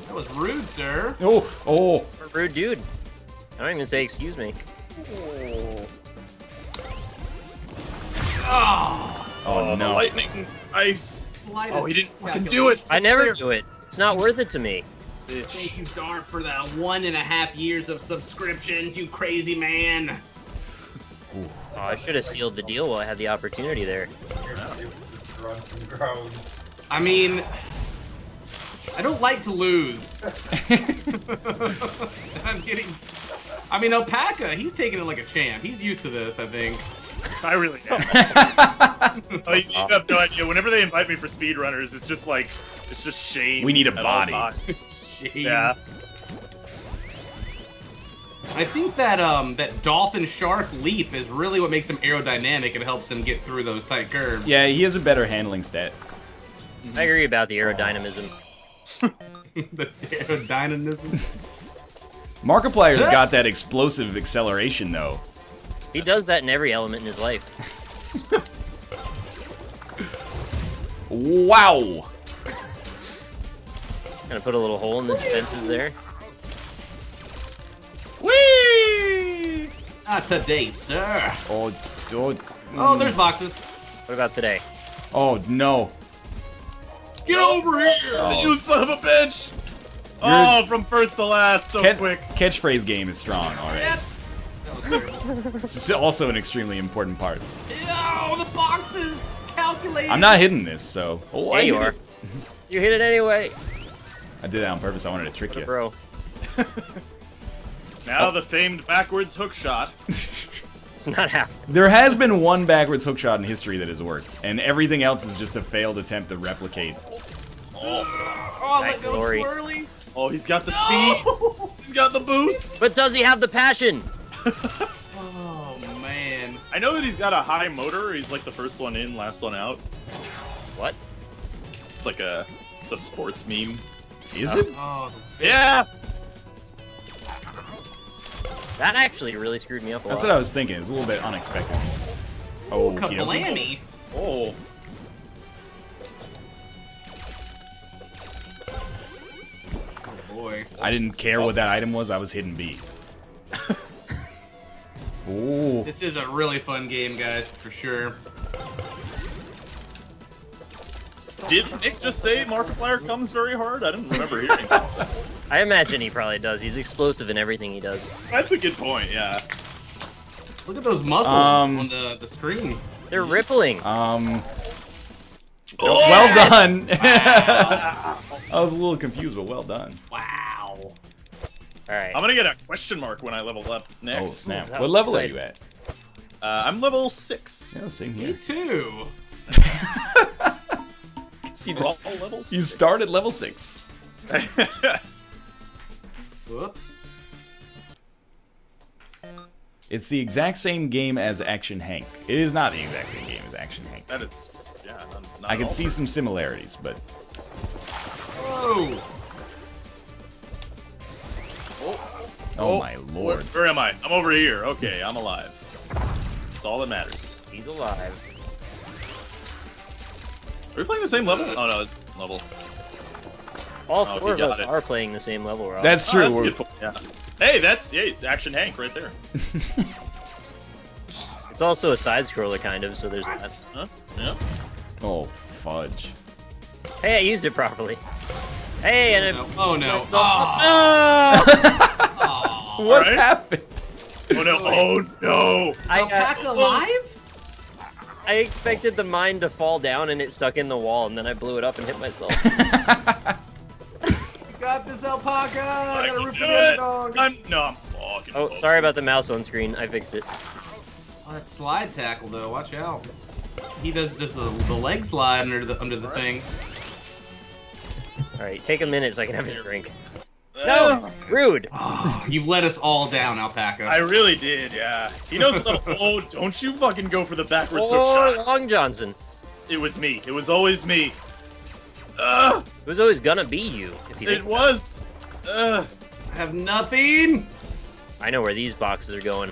B: That was rude, sir.
A: Oh!
C: A rude dude. I don't even say excuse me.
B: Oh!
A: Oh
E: The
A: no.
E: lightning ice.
B: Slightest
E: Oh, he didn't fucking
B: calculation.
E: do it.
C: I never do it. It's not worth it to me.
E: Bitch.
B: Thank you, Dark, for the 1.5 years of subscriptions, you crazy man.
C: Oh, I should have sealed the deal while I had the opportunity there.
D: Grunts and groans.
B: I mean, I don't like to lose. I'm getting. I mean, Alpaca, he's taking it like a champ. He's used to this, I think.
E: I really am. Like, you have no idea. Whenever they invite me for speedrunners, it's just like, it's just shame.
A: We need a
E: at all
A: body.
E: times.
B: Shame.
E: Yeah.
B: I think that that dolphin shark leap is really what makes him aerodynamic and helps him get through those tight curves.
A: Yeah, he has a better handling stat.
C: I agree about the aerodynamism.
B: The aerodynamism.
A: Markiplier's got that explosive acceleration, though.
C: He does that in every element in his life.
A: Wow!
C: Gonna put a little hole in the defenses there.
A: Whee!
B: Not today, sir.
A: Oh,
B: Oh, there's boxes.
C: What about today?
A: Oh, no.
E: Get over here, you son of a bitch! Oh, from first to last, so quick.
A: Catchphrase game is strong already. This is also an extremely important part.
B: Oh, the boxes! Calculated!
A: I'm not hitting this, so... Oh,
C: Yeah,
A: I
C: you
A: hit
C: are.
A: it.
C: You hit it anyway.
A: I did that on purpose. I wanted to trick you.
C: Bro.
E: Now the famed backwards hook shot.
C: It's not happening.
A: There has been one backwards hook shot in history that has worked, and everything else is just a failed attempt to replicate.
B: Oh, let go
C: glory.
B: too early.
E: Oh, he's got the speed. He's got the boost.
C: But does he have the passion?
B: Oh, man.
E: I know that he's got a high motor. He's like the first one in, last one out.
C: What?
E: It's like a sports meme.
A: Is it?
B: Oh,
E: Yeah.
C: That actually really screwed me up a
A: That's
C: lot.
A: what I was thinking. It's a little bit unexpected. Oh,
B: kablammy.
E: Oh.
B: Oh, boy.
A: I didn't care what that item was. I was hitting B. Ooh.
B: This is a really fun game, guys, for sure.
E: Did Nick just say Markiplier comes very hard? I didn't remember hearing that.
C: I imagine he probably does. He's explosive in everything he does.
E: That's a good point, yeah.
B: Look at those muscles on the screen.
C: They're rippling.
A: Well done. I was a little confused, but well done.
B: Wow.
C: All right.
E: I'm gonna get a question mark when I level up
A: Oh,
E: next.
A: snap.
C: that
A: What
C: was
A: level are
C: exciting.
A: you at?
E: I'm level 6.
A: Yeah, same
B: Me
A: here.
B: too.
A: You,
E: We're all
A: just,
E: level
A: you
E: 6.
A: start at level 6.
B: Whoops.
A: It's the exact same game as Action Hank. It is not the exact same game as Action Hank.
E: That is, yeah, not
A: I can
E: all
A: see some similarities, but...
B: Whoa.
A: Oh my lord.
E: Where am I? I'm over here. Okay, I'm alive. That's all that matters.
C: He's alive.
E: Are we playing the same level? Oh no, it's level.
C: All
E: Oh,
C: four
E: he
C: of
E: got
C: us
E: it.
C: are playing the same level, Rob.
A: That's
E: Oh,
A: true.
E: that's a
A: We're-
E: good point, yeah. Hey, it's Action Hank right there.
C: It's also a side scroller kind of, so there's that.
E: Huh? Yeah.
A: Oh, fudge.
C: Hey, I used it properly. Hey, and
B: No. Oh no.
C: Oh!
A: What
E: Alright.
A: happened?
E: Oh no! Oh no!
B: Alpaca alive?
C: I expected the mine to fall down and it stuck in the wall, and then I blew it up and hit myself.
B: You got this, alpaca. I
E: I
B: gotta
E: can
B: root
E: do
B: for the
E: it.
B: underdog.
E: I'm fucking.
C: Oh, sorry about the mouse on screen. I fixed it.
B: Oh, that slide tackle though. Watch out. He does just the leg slide under the thing.
C: All right, take a minute so I can have a drink. No, rude.
B: Oh, you've let us all down, alpaca.
E: I really did, yeah. He knows level. Oh, don't you fucking go for the backwards hook
C: Oh,
E: shot.
C: Long Johnson.
E: It was me. It was always me.
C: It was always gonna be you. If you
E: It
C: think
E: was.
B: I have nothing.
C: I know where these boxes are going.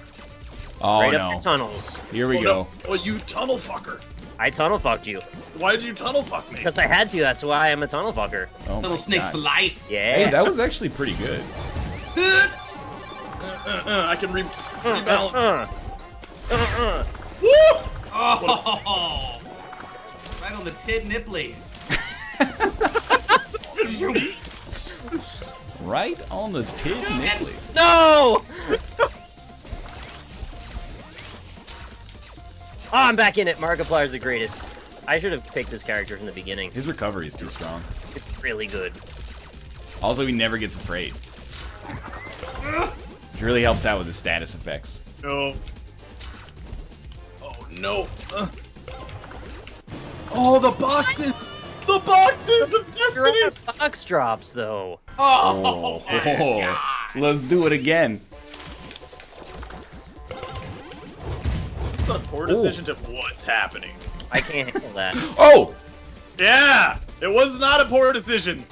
A: Oh
C: Right up
A: no.
C: your tunnels.
A: Here we
E: Oh,
A: go.
E: no. Oh, you tunnel fucker.
C: I tunnel fucked you.
E: Why did you tunnel fuck me?
C: Because I had to, that's why I'm a tunnel fucker.
A: Oh
B: Little
A: my
B: snakes
A: God.
B: for life.
C: Yeah.
A: Hey, that was actually pretty good.
E: I can rebalance. Woo!
B: Oh, right on the tid nipply.
A: Right on the tip nipply.
C: No! Oh, I'm back in it. Markiplier's the greatest. I should have picked this character from the beginning.
A: His recovery is too strong.
C: It's really good.
A: Also, he never gets afraid. It really helps out with the status effects.
E: No.
B: Oh
E: no. Oh, the boxes! The boxes of destiny!
C: Box drops, though.
B: Oh,
A: Let's do it again.
E: This is a poor decision to what's happening.
C: I can't handle that.
A: Oh!
E: Yeah! It was not a poor decision.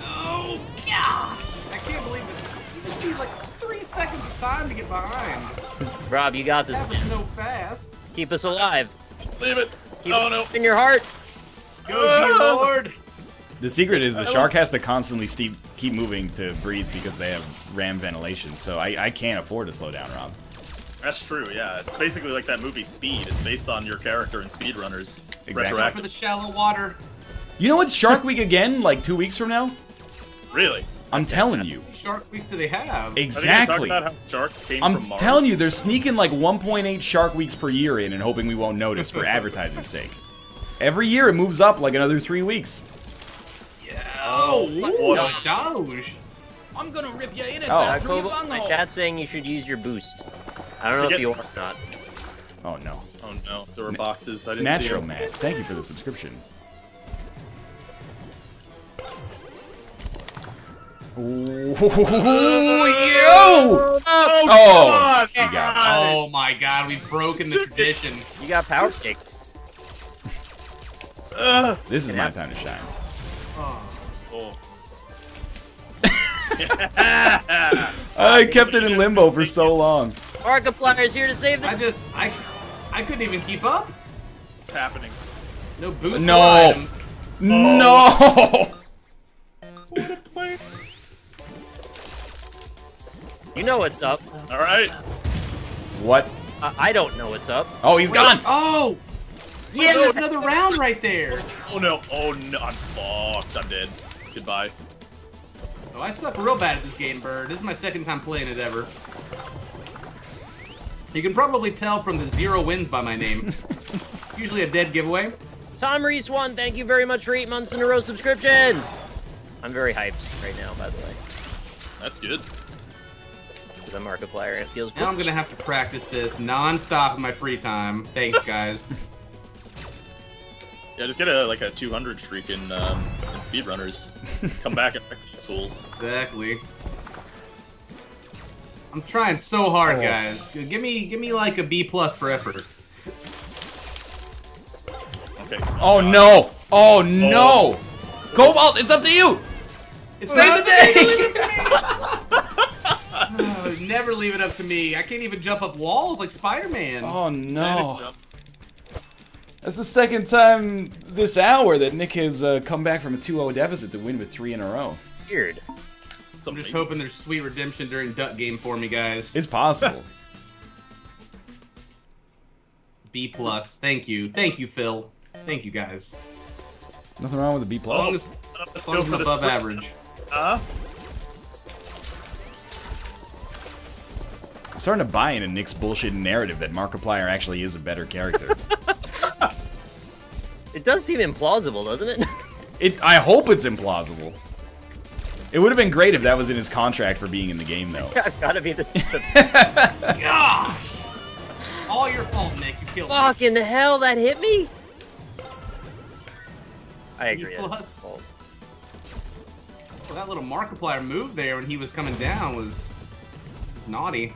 B: oh, yeah! I can't believe it. You just need like 3 seconds of time to get behind.
C: Rob, you got this,
B: That was
C: man.
B: so fast.
C: Keep us alive.
E: Leave it.
C: Keep
E: Oh,
C: it
E: no.
C: in your heart.
B: Go, dear Lord.
A: The secret is the shark has to constantly keep moving to breathe because they have ram ventilation, so I can't afford to slow down, Rob.
E: That's true, yeah. It's basically like that movie Speed. It's based on your character in SpeedRunners.
A: Exactly.
B: Go for the shallow water.
A: You know what's Shark Week again, like 2 weeks from now?
E: Really?
A: I'm telling you.
B: How many shark weeks do they have?
A: Exactly.
E: Talk about how sharks came
A: I'm
E: from Mars.
A: telling you, they're sneaking like 1.8 Shark Weeks per year in and hoping we won't notice for advertising's sake. Every year it moves up like another 3 weeks.
B: Oh,
E: what?
B: Doge.
F: I'm gonna rip your innards
A: Oh.
F: out through your
C: Kobo, my
F: bunghole.
C: chat's saying you should use your boost. I don't know
E: To
C: if
E: get-
C: you are or not.
A: Oh no.
E: Oh no, there were boxes. I didn't
A: Natural
E: see them.
A: man. Thank you for the subscription. Ooh, yo! Oh,
E: come
A: you got it.
B: Oh my god, we've broken the tradition.
C: You got power kicked.
A: This is my time to shine.
E: Oh.
A: I kept it in limbo for so long.
C: Markiplier's here to save the.
B: I couldn't even keep up.
E: It's happening.
B: No boost
A: No.
B: items.
A: No!
C: You know what's up.
E: All right.
A: What?
C: I don't know what's up.
A: Oh, he's gone!
B: Oh! Yeah, there's another round right there.
E: Oh no. Oh no. I'm fucked. I'm dead. Goodbye.
B: Oh, I suck real bad at this game, Bird. This is my second time playing it ever. You can probably tell from the 0 wins by my name. Usually a dead giveaway.
C: Tom Reese 1, thank you very much for 8 months in a row subscriptions. I'm very hyped right now, by the way.
E: That's good.
C: Because I'm Markiplier and it feels good.
B: Now I'm gonna have to practice this non-stop in my free time. Thanks, guys.
E: Yeah, just get like a 200 streak in SpeedRunners. Come back and wreck these fools.
B: Exactly. I'm trying so hard, guys. Give me like a B+ for effort.
E: Okay.
A: Oh no! Oh no! Cobalt, it's up to you! Save the day!
B: Oh, never leave it up to me. I can't even jump up walls like Spider-Man.
A: Oh no. That's the second time this hour that Nick has come back from a 2-0 deficit to win with 3 in a row.
C: Weird.
B: I'm just hoping there's sweet redemption during Duck Game for me, guys.
A: It's possible.
B: B+. Thank you. Thank you, Phil. Thank you, guys.
A: Nothing wrong with a B+.
B: As long
E: Let's
B: as
E: go
B: it's
E: for the
B: above
E: sprint.
B: average.
A: I'm starting to buy into Nick's bullshit narrative that Markiplier actually is a better character.
C: It does seem implausible, doesn't it?
A: I hope it's implausible. It would have been great if that was in his contract for being in the game, though.
C: I've got to be the
B: Gosh! All your fault, Nick. You killed me.
C: fucking hell, that hit me? I agree.
B: C+.
C: that's fault.
B: Well, that little Markiplier move there when he was coming down was naughty.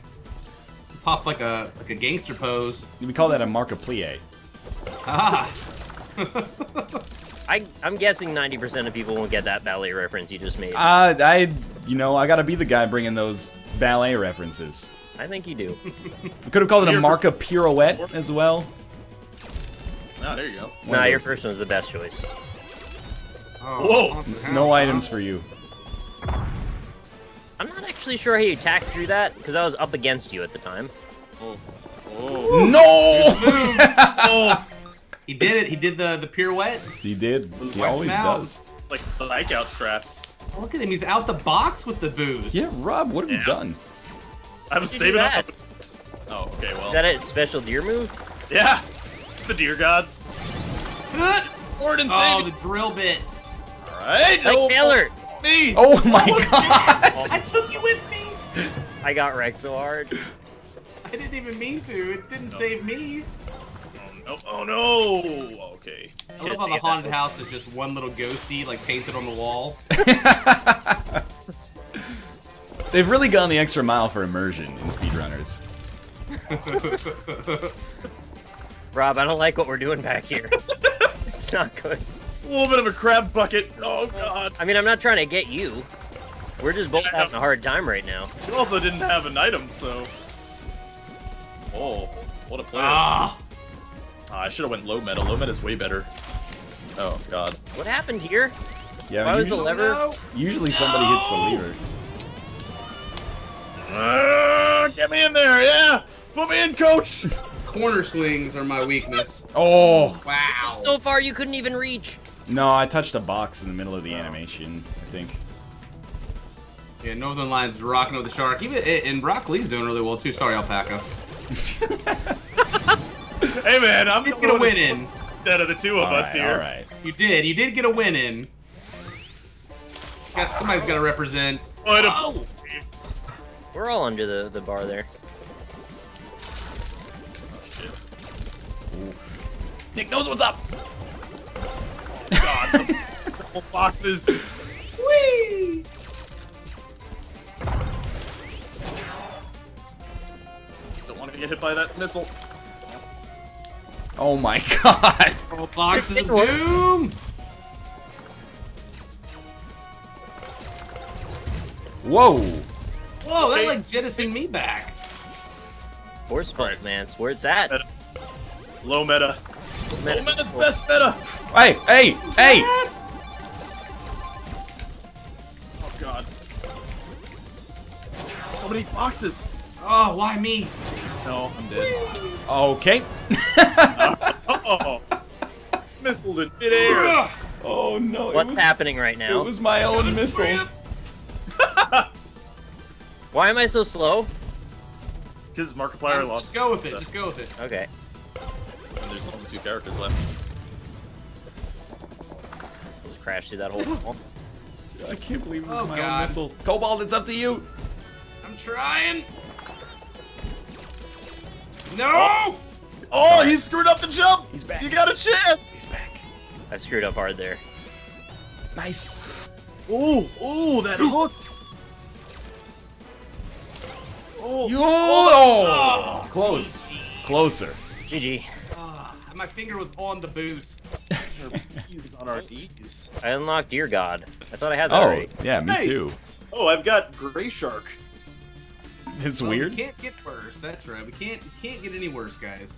B: He popped like a gangster pose.
A: We call that a Markiplier.
B: Ah!
C: I'm guessing 90% of people won't get that ballet reference you just made.
A: I gotta be the guy bringing those ballet references.
C: I think you do.
A: We could have called it a Marka pirouette as well.
E: Ah, there you go.
C: Nah, your first one was the best choice.
B: Oh,
E: Whoa.
B: what the hell,
A: No
B: huh?
A: items for you.
C: I'm not actually sure how you attacked through that, because I was up against you at the time.
E: Oh. Oh.
A: No!
B: He did it. He did the pirouette.
A: He did. He
B: Wipe
A: always
B: him out.
A: does.
E: Like psych out strats.
B: Oh, look at him. He's out the box with the boost.
A: Yeah, Rob, what have you done?
E: I was
C: Did you do
E: saving up.
C: that?
E: Oh, okay, well.
C: Is that a special deer move?
E: Yeah. It's the deer god.
B: Good.
E: Gordon
B: Oh,
E: saved
B: the drill bit.
E: it. Alright.
C: Like Taylor!
E: Me.
A: Oh my god!
B: I took you with me.
C: I got wrecked so hard.
B: I didn't even mean to. It didn't save me.
E: Oh no! Okay.
B: I love how the haunted house is just one little ghosty, like, painted on the wall.
A: They've really gone the extra mile for immersion in SpeedRunners.
C: Rob, I don't like what we're doing back here. It's not good.
E: A little bit of a crab bucket. Oh god.
C: I mean, I'm not trying to get you. We're just both having a hard time right now.
E: You also didn't have an item, so. Oh, what a player. I should have went low meta. Low meta's way better. Oh god.
C: What happened here?
A: Yeah,
C: why was the lever?
B: No.
A: Usually somebody hits the lever.
E: Get me in there, yeah! Put me in, coach!
B: Corner swings are my weakness.
A: Oh!
B: Wow.
C: So far, you couldn't even reach.
A: No, I touched a box in the middle of the animation, I think.
B: Yeah, Northern Lions rocking with the shark. Even and Brock Lee's doing really well too. Sorry, Alpaca.
E: Hey man, I'm
B: Get a win in.
E: Instead of the two of us here.
A: Alright.
B: You did get a win in. Somebody's got to represent.
E: Oh!
C: We're all under the bar there.
A: Nick knows what's up!
E: God, the purple boxes.
B: Whee!
E: Don't want to get hit by that missile.
A: Oh my god!
B: Purple boxes of doom!
A: Whoa!
B: Whoa, that like jettisoned me back.
C: Force pump, man. It's where it's at.
E: Low meta. Low meta's best meta!
A: Hey! Hey! Hey!
E: Oh god. So many boxes.
B: Oh, why me?
E: No, I'm dead.
A: Okay.
E: Oh! Missiled in midair.
A: Oh no.
C: What's happening right now?
A: It was my own missile.
C: Why am I so slow?
E: Because Markiplier lost.
B: Just go with it. Just go with it.
C: Okay.
E: And there's only 2 characters left.
C: Just crashed through that whole wall.
A: I can't believe it was
B: Oh,
A: my own
B: God.
A: missile. Cobalt, it's up to you.
B: I'm trying. No!
E: Oh, he screwed up the jump!
A: He's back.
E: You got a chance!
A: He's back.
C: I screwed up hard there.
A: Nice.
E: Ooh, ooh, that hook! Oh,
A: Oh! Close. Closer.
C: GG.
B: My finger was on the boost.
E: he's on our knees.
C: I unlocked Dear God. I thought I had that
A: Oh,
C: already.
A: yeah, me
E: Nice.
A: too.
E: Oh, I've got Gray Shark.
A: It's
B: Well,
A: weird.
B: We can't get worse. That's right. We can't get any worse, guys.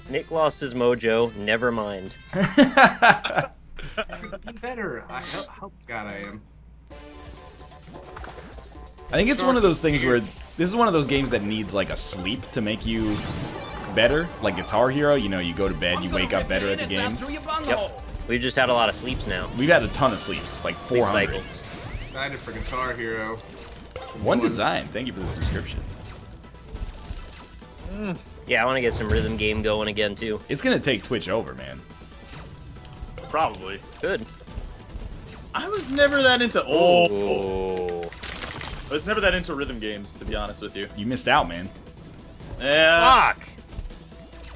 C: Nick lost his mojo. Never mind.
B: Better. I hope God I am.
A: I think it's one of those things where this is one of those games that needs like a sleep to make you better. Like Guitar Hero, you know, you go to bed, you wake up better at the game.
C: Yep. We've just had a lot of sleeps now.
A: We've had a ton of sleeps, like 400.
C: Cycles.
B: Excited for Guitar Hero.
A: One design. Thank you for the subscription.
C: Yeah, I want to get some rhythm game going again too.
A: It's gonna take Twitch over, man.
E: Probably.
C: Good.
E: I was never that into.
C: Oh.
E: I was never that into rhythm games, to be honest with you.
A: You missed out, man.
E: Yeah.
C: Fuck.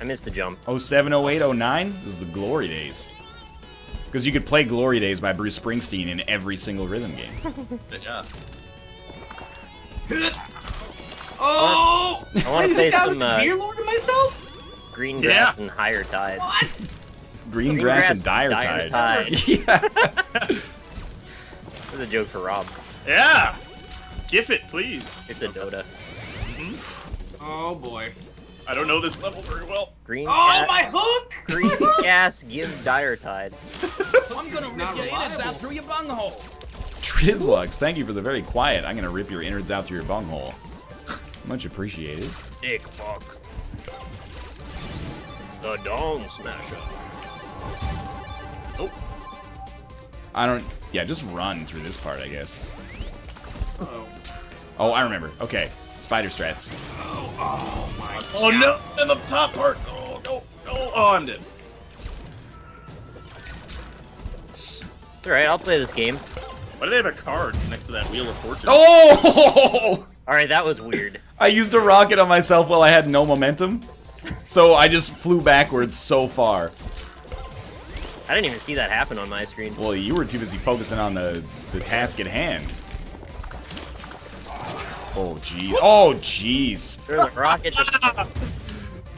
C: I missed the jump.
A: 07, 08, 09? This is the glory days. Because you could play Glory Days by Bruce Springsteen in every single rhythm game.
E: Yeah.
B: Oh!
C: I want to play some
B: Dear Lord of myself?
C: Green Grass and Higher Tide.
B: What?
A: Green Grass and Dire Tide. Yeah.
C: This is a joke for Rob.
E: Yeah. Gif it, please.
C: It's a Dota.
B: Oh boy.
E: I don't know this level very well.
C: Green
B: Oh,
C: gas,
B: my hook!
C: Green gas gives Dire Tide.
F: I'm gonna
B: not
F: rip your innards
B: reliable.
F: out through your bunghole.
A: Trizlux, thank you for the very quiet. I'm gonna rip your innards out through your bunghole. Much appreciated.
C: Dick fuck. The Dong Smasher.
E: Oh.
A: I don't... Yeah, just run through this part, I guess.
B: Uh-oh.
A: Oh, I remember. Okay. Spider strats.
B: Oh my god.
E: Oh no! In the top part. Oh no! No! Oh, I'm dead.
C: It's alright, I'll play this game.
E: Why do they have a card next to that Wheel of Fortune?
A: Oh!
C: Alright, that was weird.
A: I used a rocket on myself while I had no momentum. So I just flew backwards so far.
C: I didn't even see that happen on my screen.
A: Well, you were too busy focusing on the task at hand. Oh, jeez. Oh, jeez.
C: There's a rocket just...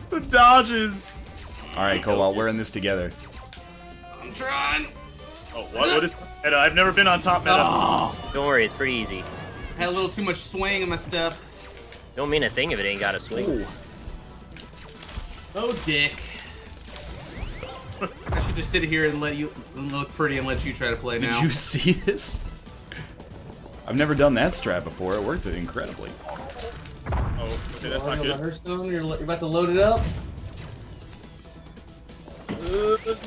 E: The dodges.
A: Alright, Cobalt, we're in this together.
B: I'm trying.
E: Oh, what is meta? I've never been on top meta.
B: Oh,
C: Don't worry, it's pretty easy.
B: had a little too much swing in my step.
C: Don't mean a thing if it ain't got a swing.
A: Ooh.
B: Oh, dick. I should just sit here and let you look pretty and let you try to play now.
A: Did you see this? I've never done that strat before. It worked incredibly.
E: Oh, okay, that's not good.
B: Hearthstone, you're about to load it up.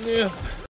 E: Yeah.